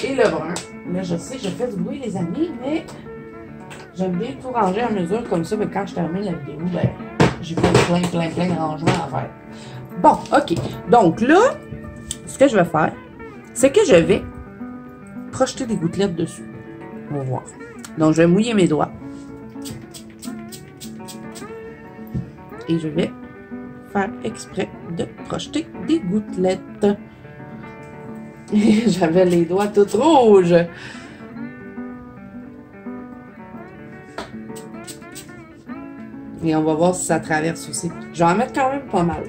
et le brun. Là, je sais que je fais du bruit, les amis, mais j'aime bien tout ranger à mesure comme ça. Mais quand je termine la vidéo, ben, j'ai plein de rangements à faire. Bon, OK. Donc là, ce que je vais faire, c'est que je vais projeter des gouttelettes dessus. On va voir. Donc, je vais mouiller mes doigts. Et je vais faire exprès de projeter des gouttelettes. J'avais les doigts tout rouges. Et on va voir si ça traverse aussi. Je vais en mettre quand même pas mal.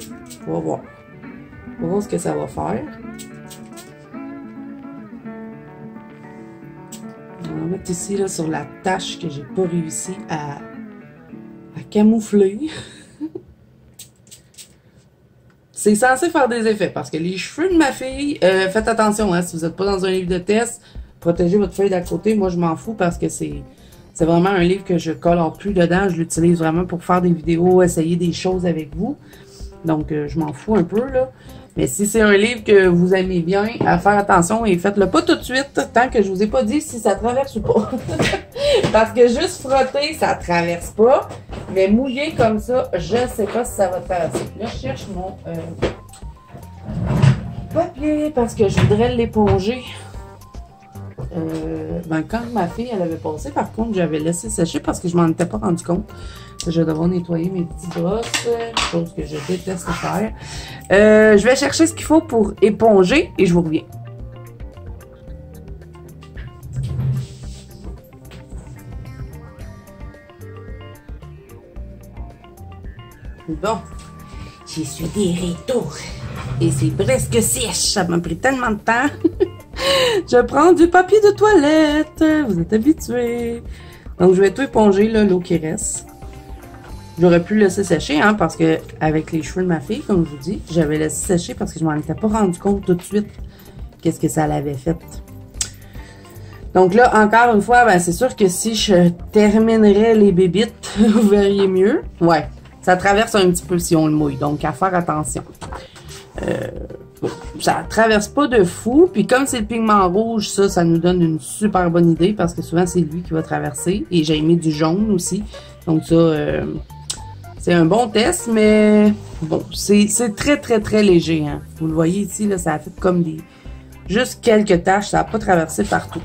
On va voir. On va voir ce que ça va faire. On va mettre ici là, sur la tache que j'ai pas réussi à camoufler. C'est censé faire des effets parce que les cheveux de ma fille, faites attention, hein, si vous n'êtes pas dans un livre de test, protégez votre feuille d'à côté. Moi, je m'en fous parce que c'est vraiment un livre que je colore plus dedans. Je l'utilise vraiment pour faire des vidéos, essayer des choses avec vous. Donc, je m'en fous un peu, là. Mais si c'est un livre que vous aimez bien, à faire attention et faites-le pas tout de suite, tant que je vous ai pas dit si ça traverse ou pas. Parce que juste frotter, ça traverse pas. Mais mouiller comme ça, je sais pas si ça va traverser. Là, je cherche mon papier parce que je voudrais l'éponger. Ben, quand ma fille, elle avait passé, par contre, j'avais laissé sécher parce que je m'en étais pas rendu compte. Je vais devoir nettoyer mes petits brosses, chose que je déteste faire. Je vais chercher ce qu'il faut pour éponger et je vous reviens. Bon, j'y suis des rideaux et c'est presque sèche. Ça m'a pris tellement de temps. Je prends du papier de toilette. Vous êtes habitués. Donc, je vais tout éponger, là, l'eau qui reste. J'aurais pu le laisser sécher, hein, parce que avec les cheveux de ma fille, comme je vous dis, j'avais laissé sécher parce que je m'en étais pas rendu compte tout de suite qu'est-ce que ça l'avait fait. Donc là, encore une fois, ben, c'est sûr que si je terminerais les bébites, vous verriez mieux. Ouais, ça traverse un petit peu si on le mouille, donc à faire attention. Ça traverse pas de fou, puis comme c'est le pigment rouge, ça nous donne une super bonne idée parce que souvent c'est lui qui va traverser. Et j'ai mis du jaune aussi, donc ça, c'est un bon test, mais bon, c'est très léger. Hein. Vous le voyez ici, là, ça a fait comme juste quelques taches, ça n'a pas traversé partout.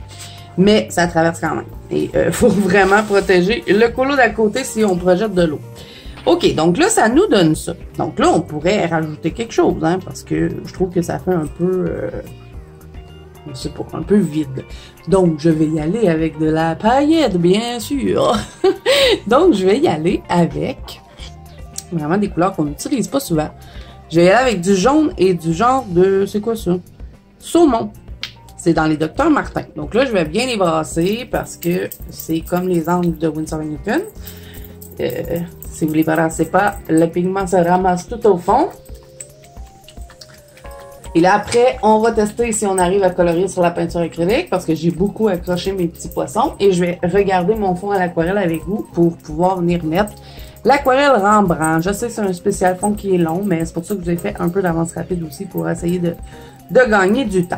Mais ça traverse quand même. Et il faut vraiment protéger le colo d'à côté si on projette de l'eau. OK, donc là, ça nous donne ça. Donc là, on pourrait rajouter quelque chose, hein, parce que je trouve que ça fait un peu, je sais pas, un peu vide. Donc, je vais y aller avec de la paillette, bien sûr. Donc, je vais y aller avec vraiment des couleurs qu'on n'utilise pas souvent. Je vais y aller avec du jaune et du genre de, c'est quoi ça? Saumon. C'est dans les Dr Martens. Donc là, je vais bien les brasser parce que c'est comme les angles de Winsor & Newton. Si vous ne les brassez pas, le pigment se ramasse tout au fond. Et là, après, on va tester si on arrive à colorier sur la peinture acrylique parce que j'ai beaucoup accroché mes petits poissons. Et je vais regarder mon fond à l'aquarelle avec vous pour pouvoir venir mettre l'aquarelle Rembrandt. Je sais que c'est un spécial fond qui est long, mais c'est pour ça que je vous ai fait un peu d'avance rapide aussi pour essayer de gagner du temps.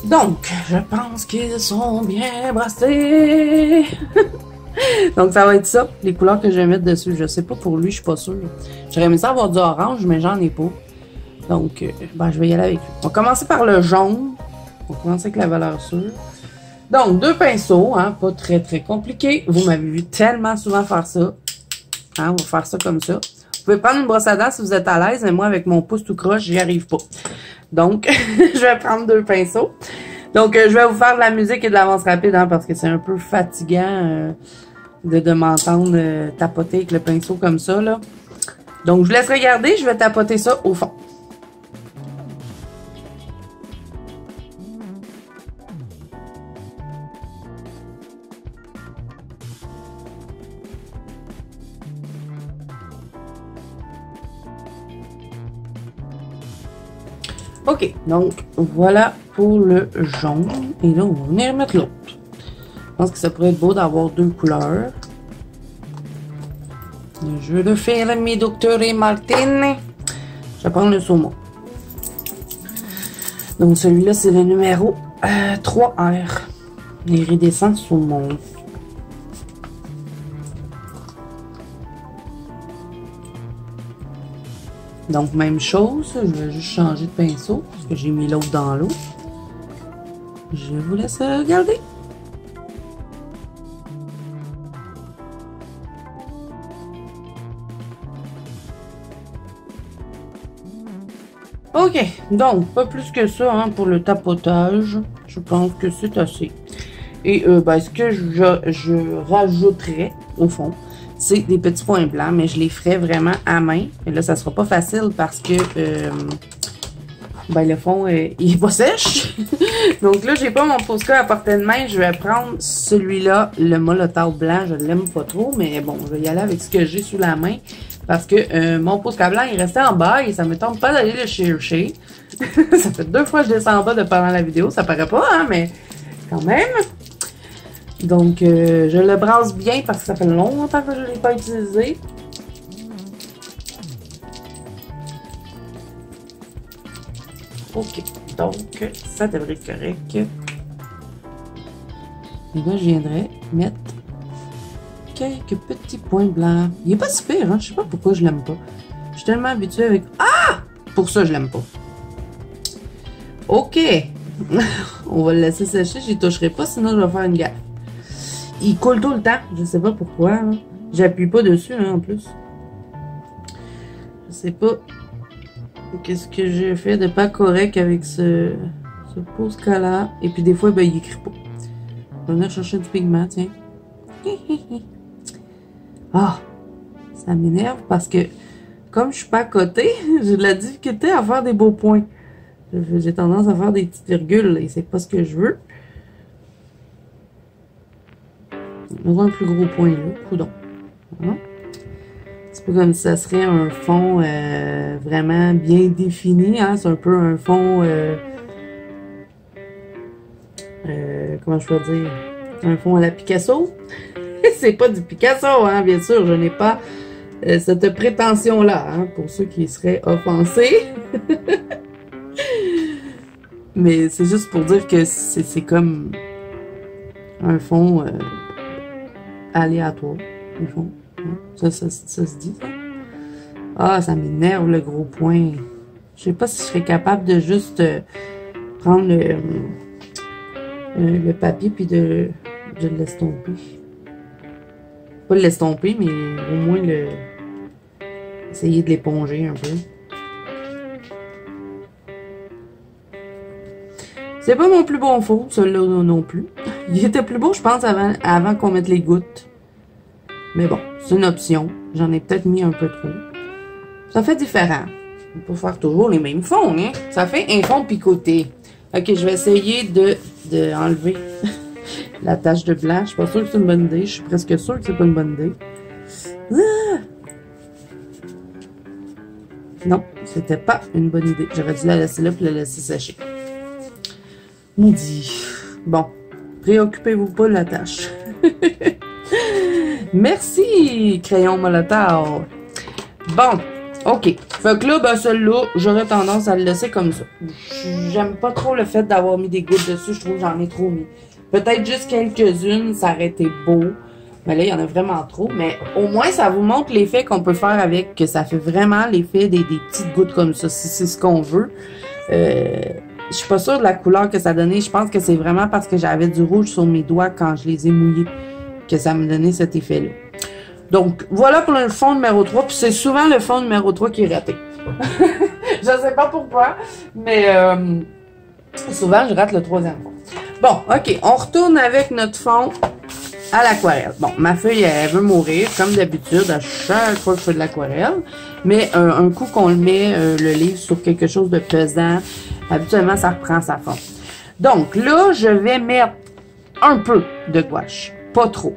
Donc, je pense qu'ils sont bien brassés. Donc, ça va être ça, les couleurs que je vais mettre dessus. Je sais pas pour lui, je suis pas sûre. J'aurais aimé ça avoir du orange, mais j'en ai pas. Donc, ben, je vais y aller avec lui. On va commencer par le jaune. On va commencer avec la valeur sûre. Donc, 2 pinceaux, hein, pas très compliqué. Vous m'avez vu tellement souvent faire ça. Hein, on va faire ça comme ça. Vous pouvez prendre une brosse à dents si vous êtes à l'aise, mais moi, avec mon pouce tout croche, j'y arrive pas. Donc, je vais prendre 2 pinceaux. Donc, je vais vous faire de la musique et de l'avance rapide, hein, parce que c'est un peu fatigant de m'entendre tapoter avec le pinceau comme ça, là. Donc, je vous laisse regarder, je vais tapoter ça au fond. OK, donc voilà pour le jaune. Et là, on va venir mettre l'autre. Je pense que ça pourrait être beau d'avoir 2 couleurs. Le jeu de faire mes docteurs et Martine. Je vais prendre le saumon. Donc celui-là, c'est le numéro 3R. Iridescent saumon. Donc, même chose, je vais juste changer de pinceau, parce que j'ai mis l'autre dans l'eau. Je vous laisse regarder. OK, donc, pas plus que ça hein, pour le tapotage. Je pense que c'est assez. Et ben, ce que je rajouterais, au fond, c'est des petits points blancs, mais je les ferai vraiment à main. Et là, ça sera pas facile parce que ben, le fond, il est pas sèche. Donc là, j'ai pas mon Posca à portée de main. Je vais prendre celui-là, le Molotow blanc. Je l'aime pas trop, mais bon, je vais y aller avec ce que j'ai sous la main. Parce que mon Posca blanc, il restait en bas et ça me tente pas d'aller le chercher. Ça fait 2 fois que je descends en bas pendant la vidéo. Ça paraît pas, hein, mais quand même. Donc, je le brasse bien parce que ça fait longtemps que je ne l'ai pas utilisé. OK. Donc, ça devrait être correct. Et là, je viendrai mettre quelques petits points blancs. Il n'est pas si pire, hein? Je sais pas pourquoi je l'aime pas. Je suis tellement habituée avec... Ah! Pour ça, je l'aime pas. OK. On va le laisser sécher. J'y toucherai pas, sinon je vais faire une gaffe. Il coule tout le temps. Je sais pas pourquoi. J'appuie pas dessus, hein, en plus. Je sais pas qu'est-ce que j'ai fait de pas correct avec ce Posca-là. Et puis des fois, ben, il écrit pas. Je vais venir chercher du pigment, tiens. Ah! Ça m'énerve parce que, comme je suis pas à côté, j'ai de la difficulté à faire des beaux points. J'ai tendance à faire des petites virgules et c'est pas ce que je veux. On a un plus gros point là, coudon. Voilà. C'est un peu comme si ça serait un fond vraiment bien défini. Hein? C'est un peu un fond... comment je peux dire? Un fond à la Picasso. C'est pas du Picasso, hein, bien sûr. Je n'ai pas cette prétention-là, hein, pour ceux qui seraient offensés. Mais c'est juste pour dire que c'est comme un fond aléatoire, au fond. Ça se dit, ça? Ah, ça m'énerve, le gros point. Je sais pas si je serais capable de juste prendre le papier puis de l'estomper. Pas le l'estomper, mais au moins essayer de l'éponger un peu. C'est pas mon plus bon fond, celui-là non plus. Il était plus beau, je pense, avant qu'on mette les gouttes. Mais bon, c'est une option. J'en ai peut-être mis un peu trop. Ça fait différent. On peut faire toujours les mêmes fonds, hein. Ça fait un fond picoté. Ok, je vais essayer de enlever la tache de blanc. Je suis pas sûre que c'est une bonne idée. Je suis presque sûre que c'est pas une bonne idée. Ah! Non, c'était pas une bonne idée. J'aurais dû la laisser là puis la laisser sécher. Maudit. Bon, préoccupez-vous pas de la tâche. Merci, crayon Molotov. Bon, ok. Fait que là, ben, celui-là, j'aurais tendance à le laisser comme ça. J'aime pas trop le fait d'avoir mis des gouttes dessus. Je trouve que j'en ai trop mis. Peut-être juste quelques-unes, ça aurait été beau. Mais là, il y en a vraiment trop. Mais au moins, ça vous montre l'effet qu'on peut faire avec, que ça fait vraiment l'effet des petites gouttes comme ça, si c'est ce qu'on veut. Je suis pas sûre de la couleur que ça donnait. Je pense que c'est vraiment parce que j'avais du rouge sur mes doigts quand je les ai mouillés que ça me donnait cet effet-là. Donc, voilà pour le fond numéro 3. Puis c'est souvent le fond numéro 3 qui est raté. Je sais pas pourquoi, mais souvent, je rate le troisième fond. Bon, ok. On retourne avec notre fond à l'aquarelle. Bon, ma feuille, elle veut mourir, comme d'habitude, à chaque fois que je fais de l'aquarelle. Mais un coup qu'on le met, le livre, sur quelque chose de pesant, habituellement, ça reprend sa forme. Donc, là, je vais mettre un peu de gouache. Pas trop.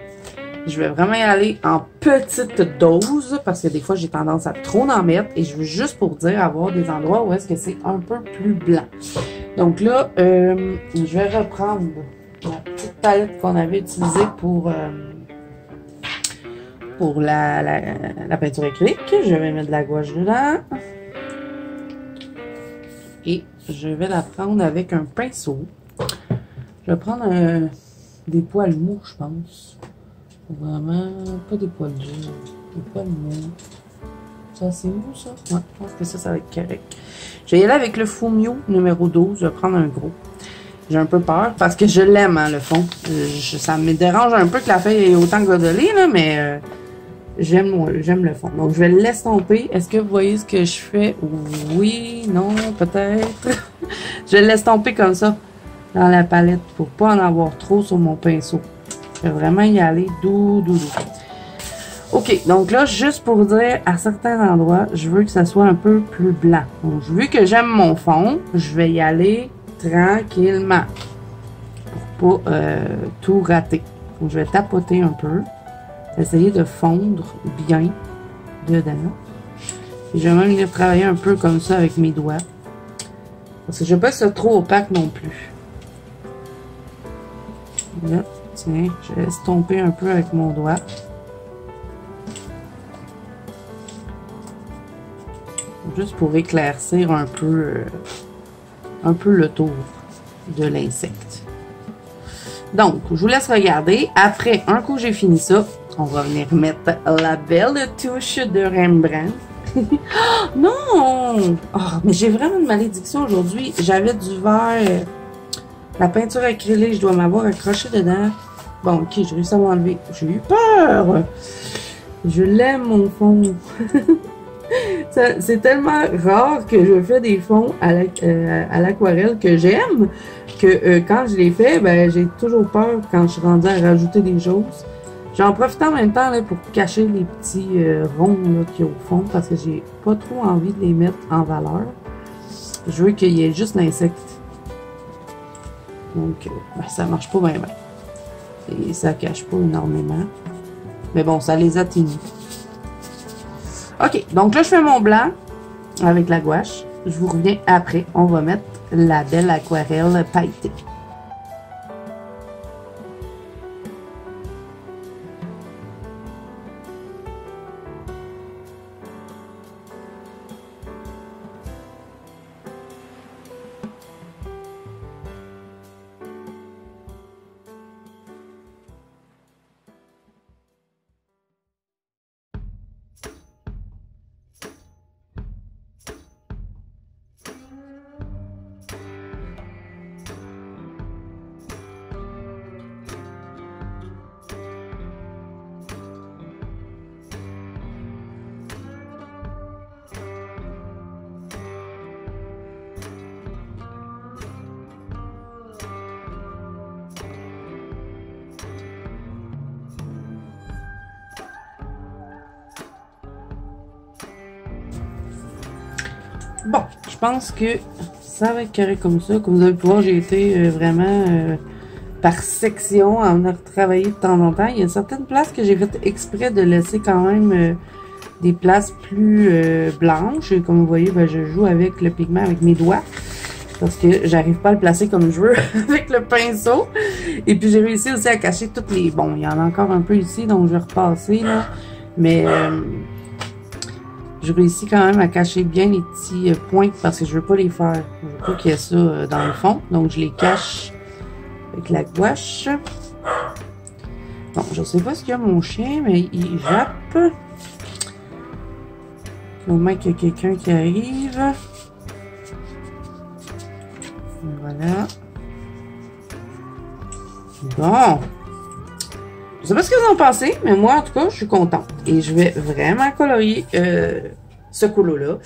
Je vais vraiment y aller en petite dose, parce que des fois, j'ai tendance à trop en mettre. Et je veux juste pour dire, avoir des endroits où est-ce que c'est un peu plus blanc. Donc là, je vais reprendre la petite palette qu'on avait utilisée pour la peinture acrylique. Je vais mettre de la gouache dedans. Et je vais la prendre avec un pinceau. Je vais prendre des poils mous, je pense. Vraiment, pas des poils durs, des poils mous. Ça, c'est mou, ça? Ouais, je pense que ça va être correct. Je vais y aller avec le Fumio numéro 12. Je vais prendre un gros. J'ai un peu peur parce que je l'aime, hein, le fond. Ça me dérange un peu que la feuille ait autant godelé, là, mais j'aime le fond. Donc, je vais le l'estomper. Est-ce que vous voyez ce que je fais? Oui, non, peut-être. Je vais l'estomper comme ça dans la palette pour pas en avoir trop sur mon pinceau. Je vais vraiment y aller doux, doux, doux. Ok, donc là, juste pour dire, à certains endroits, je veux que ça soit un peu plus blanc. Donc, vu que j'aime mon fond, je vais y aller tranquillement pour pas tout rater. Donc, je vais tapoter un peu, essayer de fondre bien dedans. Et je vais même venir travailler un peu comme ça avec mes doigts. Parce que je veux pas que ce soit trop opaque non plus. Là, tiens, je laisse tomber un peu avec mon doigt. Juste pour éclaircir un peu le tour de l'insecte. Donc, je vous laisse regarder. Après, un coup j'ai fini ça, on va venir mettre la belle touche de Rembrandt. Oh, non! Oh, mais j'ai vraiment une malédiction aujourd'hui. J'avais du verre, la peinture acrylique, je dois m'avoir accroché dedans. Bon, ok, j'ai réussi à m'enlever. J'ai eu peur! Je l'aime, mon fond. C'est tellement rare que je fais des fonds à l'aquarelle que j'aime que quand je les fais, ben j'ai toujours peur quand je suis rendue à rajouter des choses. J'en profite en même temps là, pour cacher les petits ronds qu'il y a au fond parce que j'ai pas trop envie de les mettre en valeur. Je veux qu'il y ait juste l'insecte. Donc ben, ça marche pas bien bien. Et ça cache pas énormément. Mais bon, ça les atténue. Ok, donc là, je fais mon blanc avec la gouache. Je vous reviens après. On va mettre la belle aquarelle pailletée. Bon, je pense que ça va être carré comme ça. Comme vous allez pouvoir, j'ai été vraiment par section à en retravailler de temps en temps. Il y a certaines places que j'ai fait exprès de laisser quand même des places plus blanches. Et comme vous voyez, ben, je joue avec le pigment avec mes doigts. Parce que j'arrive pas à le placer comme je veux avec le pinceau. Et puis j'ai réussi aussi à cacher toutes les... Bon, il y en a encore un peu ici, donc je vais repasser là. Mais je réussis quand même à cacher bien les petits points parce que je veux pas les faire. Je veux pas qu'il y ait ça dans le fond. Donc je les cache avec la gouache. Bon, je sais pas ce qu'il y a mon chien, mais il jappe. Au moins qu'il y a quelqu'un qui arrive. Voilà. Bon. Je sais pas ce que vous en pensez, mais moi, en tout cas, je suis contente. Et je vais vraiment colorier ce colo-là.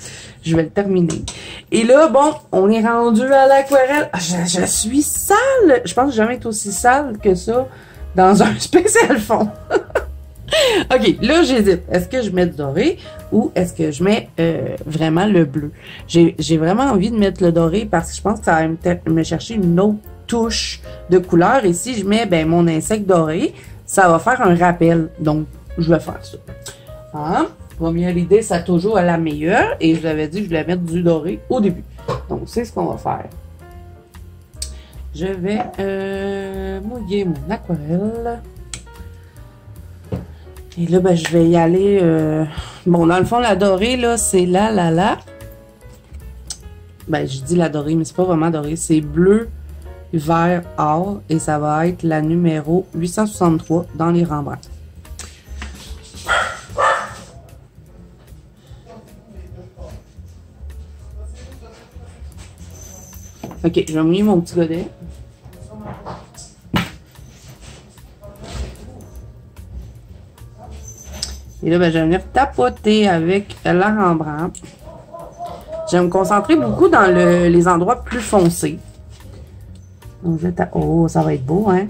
Je vais le terminer. Et là, bon, on est rendu à l'aquarelle. Ah, je suis sale! Je pense que j'ai jamais été aussi sale que ça dans un spécial fond. OK, là, j'hésite. Est-ce que je mets le doré ou est-ce que je mets vraiment le bleu? J'ai vraiment envie de mettre le doré parce que je pense que ça va me chercher une autre touche de couleur. Et si je mets mon insecte doré, ça va faire un rappel. Donc, je vais faire ça. Hein? Première idée, ça toujours à la meilleure. Et je vous avais dit que je voulais mettre du doré au début. Donc, c'est ce qu'on va faire. Je vais mouiller mon aquarelle. Et là, ben, je vais y aller... Bon, dans le fond, la dorée, là, c'est là. Ben, je dis la dorée, mais c'est pas vraiment dorée. C'est bleu, vert, or. Et ça va être la numéro 863 dans les Rembrandt. OK, je vais mouiller mon petit godet. Et là, ben, je vais venir tapoter avec la Rembrandt. Je vais me concentrer beaucoup dans les endroits plus foncés. Donc, oh, ça va être beau, hein?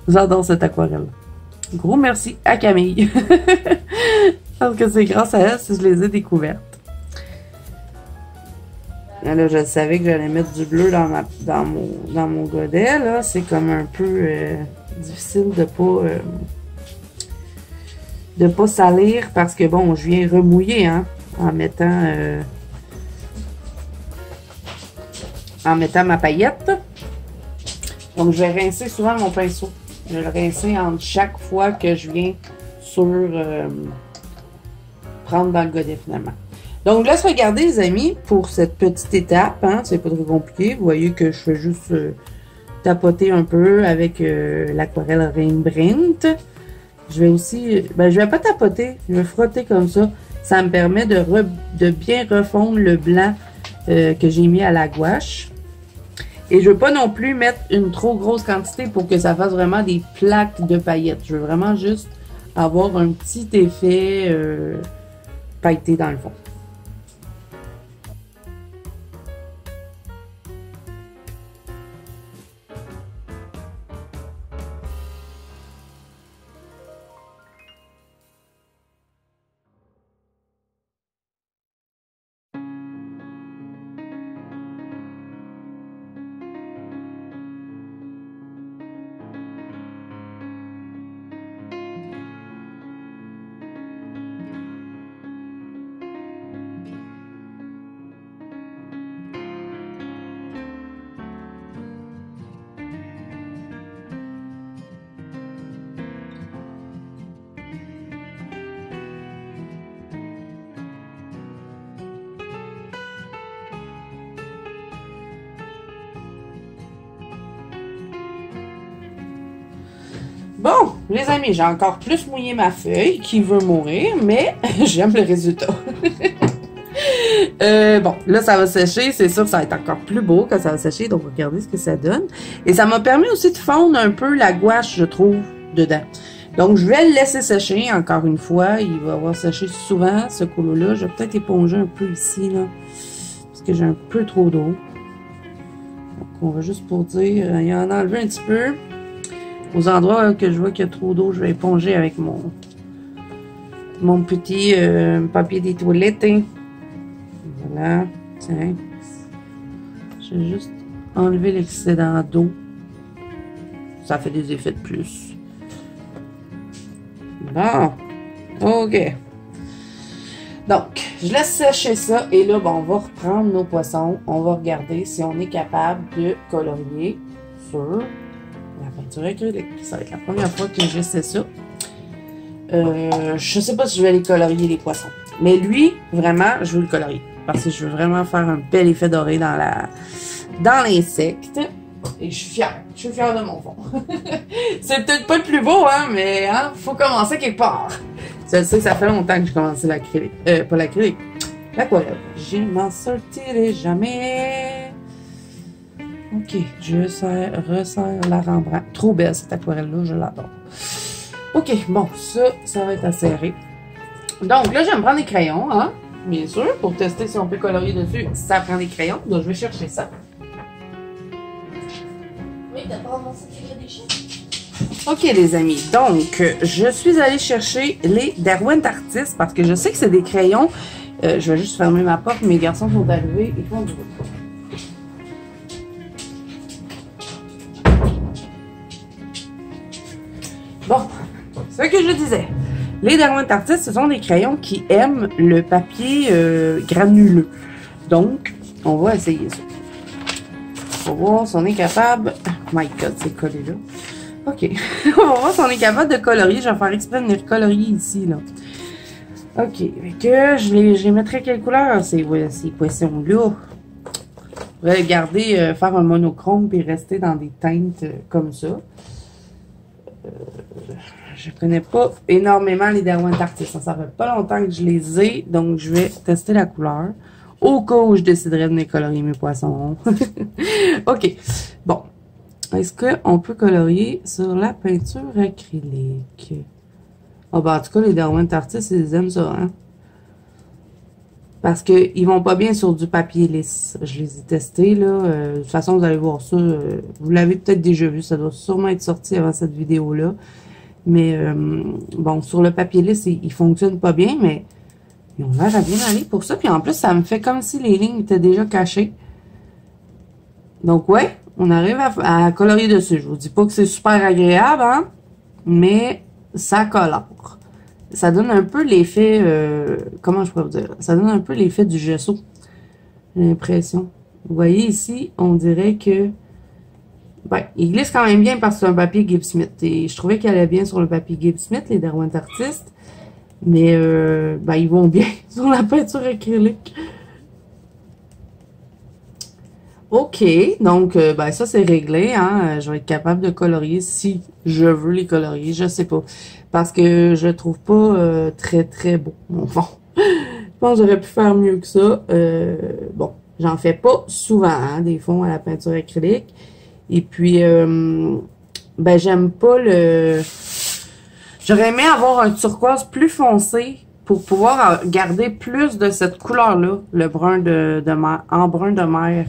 J'adore cette aquarelle. Gros merci à Camille. Parce que c'est grâce à elle si je les ai découvertes. Là, je savais que j'allais mettre du bleu dans mon godet. Là, c'est comme un peu difficile de pas salir parce que bon, je viens remouiller hein, en mettant ma paillette. Donc, je vais rincer souvent mon pinceau. Je vais le rincer entre chaque fois que je viens prendre dans le godet finalement. Donc, laisse regarder les amis pour cette petite étape. Hein, c'est pas trop compliqué. Vous voyez que je fais juste tapoter un peu avec l'aquarelle Rembrandt. Je vais aussi, je vais pas tapoter, je vais frotter comme ça. Ça me permet de bien refondre le blanc que j'ai mis à la gouache. Et je veux pas non plus mettre une trop grosse quantité pour que ça fasse vraiment des plaques de paillettes. Je veux vraiment juste avoir un petit effet pailleté dans le fond. Bon, les amis, j'ai encore plus mouillé ma feuille qui veut mourir, mais j'aime le résultat. Bon, là, ça va sécher. C'est sûr que ça va être encore plus beau quand ça va sécher. Donc, regardez ce que ça donne. Et ça m'a permis aussi de fondre un peu la gouache, je trouve, dedans. Donc, je vais le laisser sécher encore une fois. Il va avoir séché souvent, ce colo-là. Je vais peut-être éponger un peu ici, là. Parce que j'ai un peu trop d'eau. Donc, on va juste pour dire, il y en a enlevé un petit peu. Aux endroits que je vois qu'il y a trop d'eau, je vais éponger avec mon petit papier des toilettes. Hein. Voilà. Tiens. Je vais juste enlever l'excédent d'eau. Ça fait des effets de plus. Bon. OK. Donc, je laisse sécher ça. Et là, bon, on va reprendre nos poissons. On va regarder si on est capable de colorier sur la peinture acrylique. Ça va être la première fois que j'essaie ça. Je sais pas si je vais les colorier, les poissons. Mais lui, vraiment, je veux le colorier. Parce que je veux vraiment faire un bel effet doré dans l'insecte. Et je suis fière. Je suis fière de mon fond. C'est peut-être pas le plus beau, hein, mais hein, faut commencer quelque part. Je sais que ça fait longtemps que j'ai commencé l'acrylique. Pas l'acrylique. L'aquarelle. Je m'en sortirai jamais. Ok, je resserre la Rembrandt. Trop belle cette aquarelle-là, je l'adore. Ok, bon, ça va être à serrer. Donc là, je vais me prendre des crayons, hein. Bien sûr, pour tester si on peut colorier dessus, ça prend des crayons. Donc je vais chercher ça. Oui, d'abord, mon secret des chiens. Ok les amis, donc je suis allée chercher les Derwent Artist parce que je sais que c'est des crayons. Je vais juste fermer ma porte, mes garçons sont arrivés et font du bruit. Bon, c'est ce que je disais. Les Derwent Artist, ce sont des crayons qui aiment le papier granuleux. Donc, on va essayer ça. On va voir si on est capable. Oh my god, c'est collé là. Ok. On va voir si on est capable de colorier. Je vais faire exprès de venir colorier ici, là. Ok. Fait que je les mettrai quelle couleur? Ces poissons-là. Je vais garder, faire un monochrome puis rester dans des teintes comme ça. Je connais pas énormément les Derwent Artist. Ça fait pas longtemps que je les ai. Donc, je vais tester la couleur. Au cas où je déciderais de venir colorier mes poissons. Ok. Bon. Est-ce qu'on peut colorier sur la peinture acrylique? Oh, ben, en tout cas, les Derwent Artist, ils aiment ça, hein? Parce qu'ils vont pas bien sur du papier lisse. Je les ai testés, là. De toute façon, vous allez voir ça. Vous l'avez peut-être déjà vu. Ça doit sûrement être sorti avant cette vidéo-là. Mais, bon, sur le papier lisse, ils fonctionnent pas bien, mais ils ont l'air à bien aller pour ça. Puis en plus, ça me fait comme si les lignes étaient déjà cachées. Donc, ouais. On arrive à colorier dessus. Je vous dis pas que c'est super agréable, hein, mais ça colore. Ça donne un peu l'effet, comment je pourrais vous dire? Ça donne un peu l'effet du gesso, j'ai l'impression. Vous voyez ici, on dirait que, ben, il glisse quand même bien parce que c'est un papier Gibbs Smith. Et je trouvais qu'il allait bien sur le papier Gibbs Smith, les Derwent Artist. Mais, ben, ils vont bien sur la peinture acrylique. Ok, donc ben ça c'est réglé, hein. Je vais être capable de colorier si je veux les colorier, je sais pas. Parce que je trouve pas très très beau mon fond. Je pense que j'aurais pu faire mieux que ça. Bon, j'en fais pas souvent, hein, des fonds à la peinture acrylique. Et puis, ben j'aime pas le... J'aurais aimé avoir un turquoise plus foncé pour pouvoir garder plus de cette couleur-là, le brun de mer, en brun de mer.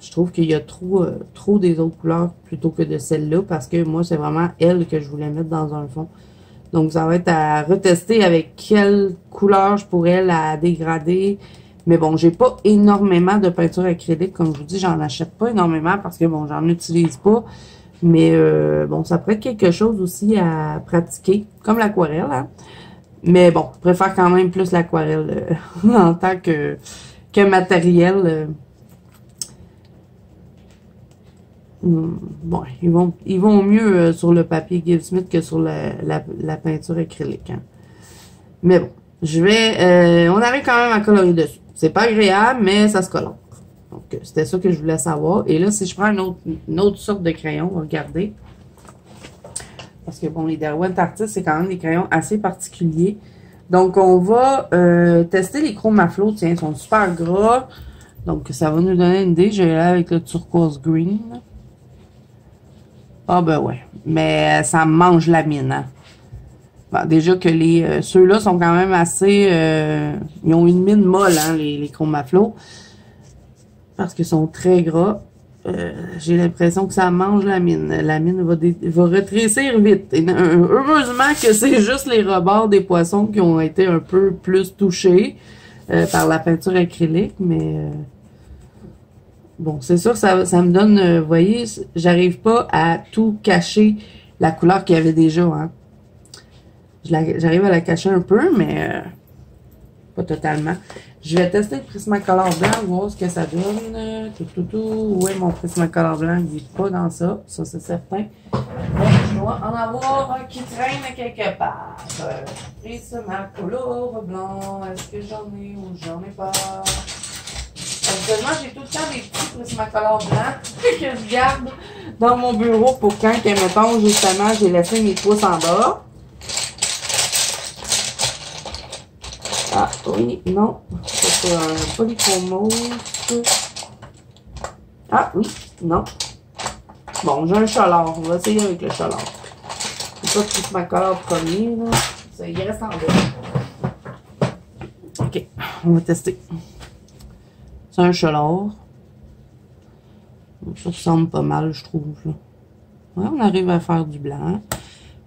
Je trouve qu'il y a trop des autres couleurs plutôt que de celle-là parce que moi, c'est vraiment elle que je voulais mettre dans un fond. Donc, ça va être à retester avec quelle couleur je pourrais la dégrader. Mais bon, j'ai pas énormément de peinture acrylique. Comme je vous dis, j'en achète pas énormément parce que bon, j'en utilise pas. Mais bon, ça pourrait être quelque chose aussi à pratiquer, comme l'aquarelle, hein. Mais bon, je préfère quand même plus l'aquarelle en tant que matériel. Bon, ils vont mieux sur le papier Gibbs Smith que sur la peinture acrylique, hein. Mais bon, je vais... on arrive quand même à colorier dessus. C'est pas agréable, mais ça se colore. Donc, c'était ça que je voulais savoir. Et là, si je prends une autre sorte de crayon, on va regarder. Parce que, bon, les Derwent Artist, c'est quand même des crayons assez particuliers. Donc, on va tester les Chromaflow. Tiens, ils sont super gras. Donc, ça va nous donner une idée. Je vais aller avec le turquoise green. Ah, ben ouais. Mais ça mange la mine, hein. Bon, déjà que ceux-là sont quand même assez... ils ont une mine molle, hein, les Chromaflow. Parce qu'ils sont très gras. J'ai l'impression que ça mange la mine. La mine va rétrécir vite. Et, heureusement que c'est juste les rebords des poissons qui ont été un peu plus touchés par la peinture acrylique. Mais bon, c'est sûr que ça me donne... vous voyez, j'arrive pas à tout cacher la couleur qu'il y avait déjà, hein. J'arrive à la cacher un peu, mais pas totalement. Je vais tester le Prismacolor blanc, voir ce que ça donne. Ouais, mon Prismacolor blanc, il n'est pas dans ça. Ça, c'est certain. Mais je dois en avoir un qui traîne quelque part. Prismacolor blanc, est-ce que j'en ai ou j'en ai pas? Actuellement, j'ai tout le temps des petits Prismacolor blancs que je garde dans mon bureau pour quand, mettons, justement, j'ai laissé mes pouces en bas. Ah, oui, non. C'est un polychromose. Ah, oui, non. Bon, j'ai un chalard. On va essayer avec le chalard. C'est pas Prismacolor premier, là. Ça, il reste en bas. OK, on va tester. C'est un chalard. Ça ressemble pas mal, je trouve. Là. Ouais, on arrive à faire du blanc.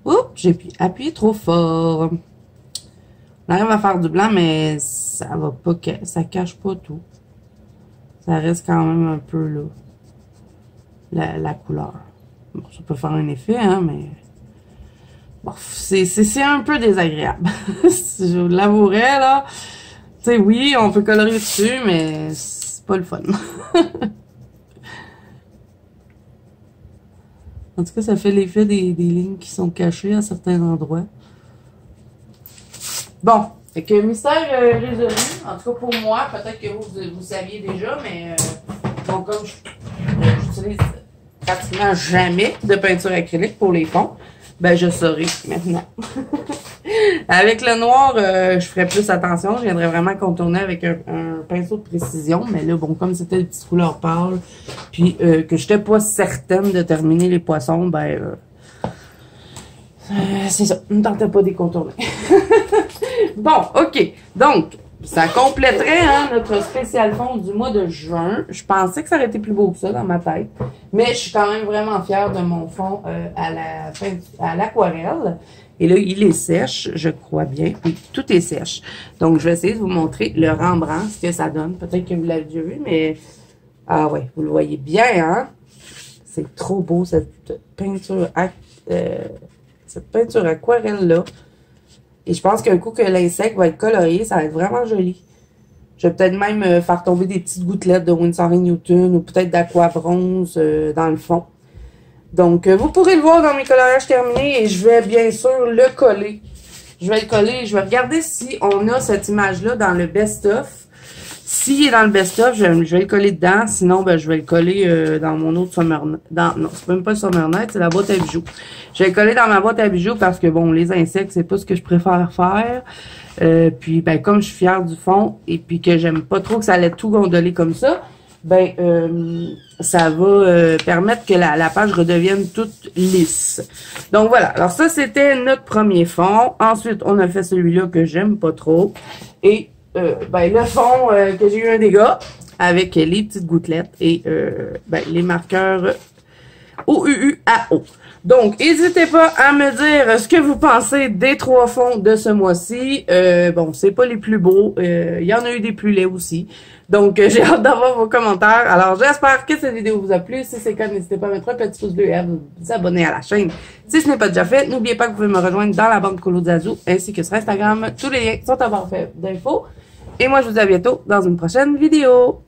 Oups, j'ai appuyé trop fort. On arrive à faire du blanc, mais ça va pas, ça cache pas tout. Ça reste quand même un peu là, la couleur. Bon, ça peut faire un effet, hein, mais bon, c'est un peu désagréable. Je vous l'avouerai, là. Tu sais, oui, on peut colorer dessus, mais c'est pas le fun. En tout cas, ça fait l'effet des lignes qui sont cachées à certains endroits. Bon, fait que mystère résolu. En tout cas, pour moi, peut-être que vous saviez déjà, mais bon, comme j'utilise pratiquement jamais de peinture acrylique pour les fonds, ben je saurai maintenant. Avec le noir, je ferais plus attention. Je viendrais vraiment contourner avec un pinceau de précision. Mais là, bon, comme c'était des petites couleurs pâles, puis que j'étais pas certaine de terminer les poissons, ben c'est ça. Je ne tentais pas de les contourner. Bon, OK. Donc, ça compléterait hein, notre spécial fond du mois de juin. Je pensais que ça aurait été plus beau que ça dans ma tête. Mais je suis quand même vraiment fière de mon fond à l'aquarelle. Et là, il est sèche, je crois bien. Oui, tout est sèche. Donc, je vais essayer de vous montrer le Rembrandt, ce que ça donne. Peut-être que vous l'avez déjà vu, mais... Ah ouais, vous le voyez bien, hein? C'est trop beau, cette peinture aquarelle-là. Et je pense qu'un coup que l'insecte va être colorié, ça va être vraiment joli. Je vais peut-être même faire tomber des petites gouttelettes de Winsor & Newton ou peut-être d'aquabronze dans le fond. Donc, vous pourrez le voir dans mes coloriages terminés et je vais bien sûr le coller. Je vais le coller, je vais regarder si on a cette image-là dans le best-of. S'il est dans le best-of, je vais le coller dedans. Sinon, ben, je vais le coller dans mon autre Summer... Non, c'est même pas le Summer Night, c'est la boîte à bijoux. Je vais le coller dans ma boîte à bijoux parce que, bon, les insectes, c'est pas ce que je préfère faire. Puis, ben, comme je suis fière du fond et puis que j'aime pas trop que ça allait tout gondoler comme ça, ben, ça va permettre que la page redevienne toute lisse. Donc, voilà. Alors, ça, c'était notre premier fond. Ensuite, on a fait celui-là que j'aime pas trop. Et... ben, le fond que j'ai eu un dégât avec les petites gouttelettes et ben, les marqueurs OUUAO. Donc, n'hésitez pas à me dire ce que vous pensez des 3 fonds de ce mois-ci. Bon, c'est pas les plus beaux. Il y en a eu des plus laids aussi. Donc, j'ai hâte d'avoir vos commentaires. Alors, j'espère que cette vidéo vous a plu. Si c'est le cas, n'hésitez pas à mettre un petit pouce bleu et à vous abonner à la chaîne. Si ce n'est pas déjà fait, n'oubliez pas que vous pouvez me rejoindre dans la bande Colo Zazou ainsi que sur Instagram. Tous les liens sont en barre d'infos. Et moi, je vous dis à bientôt dans une prochaine vidéo.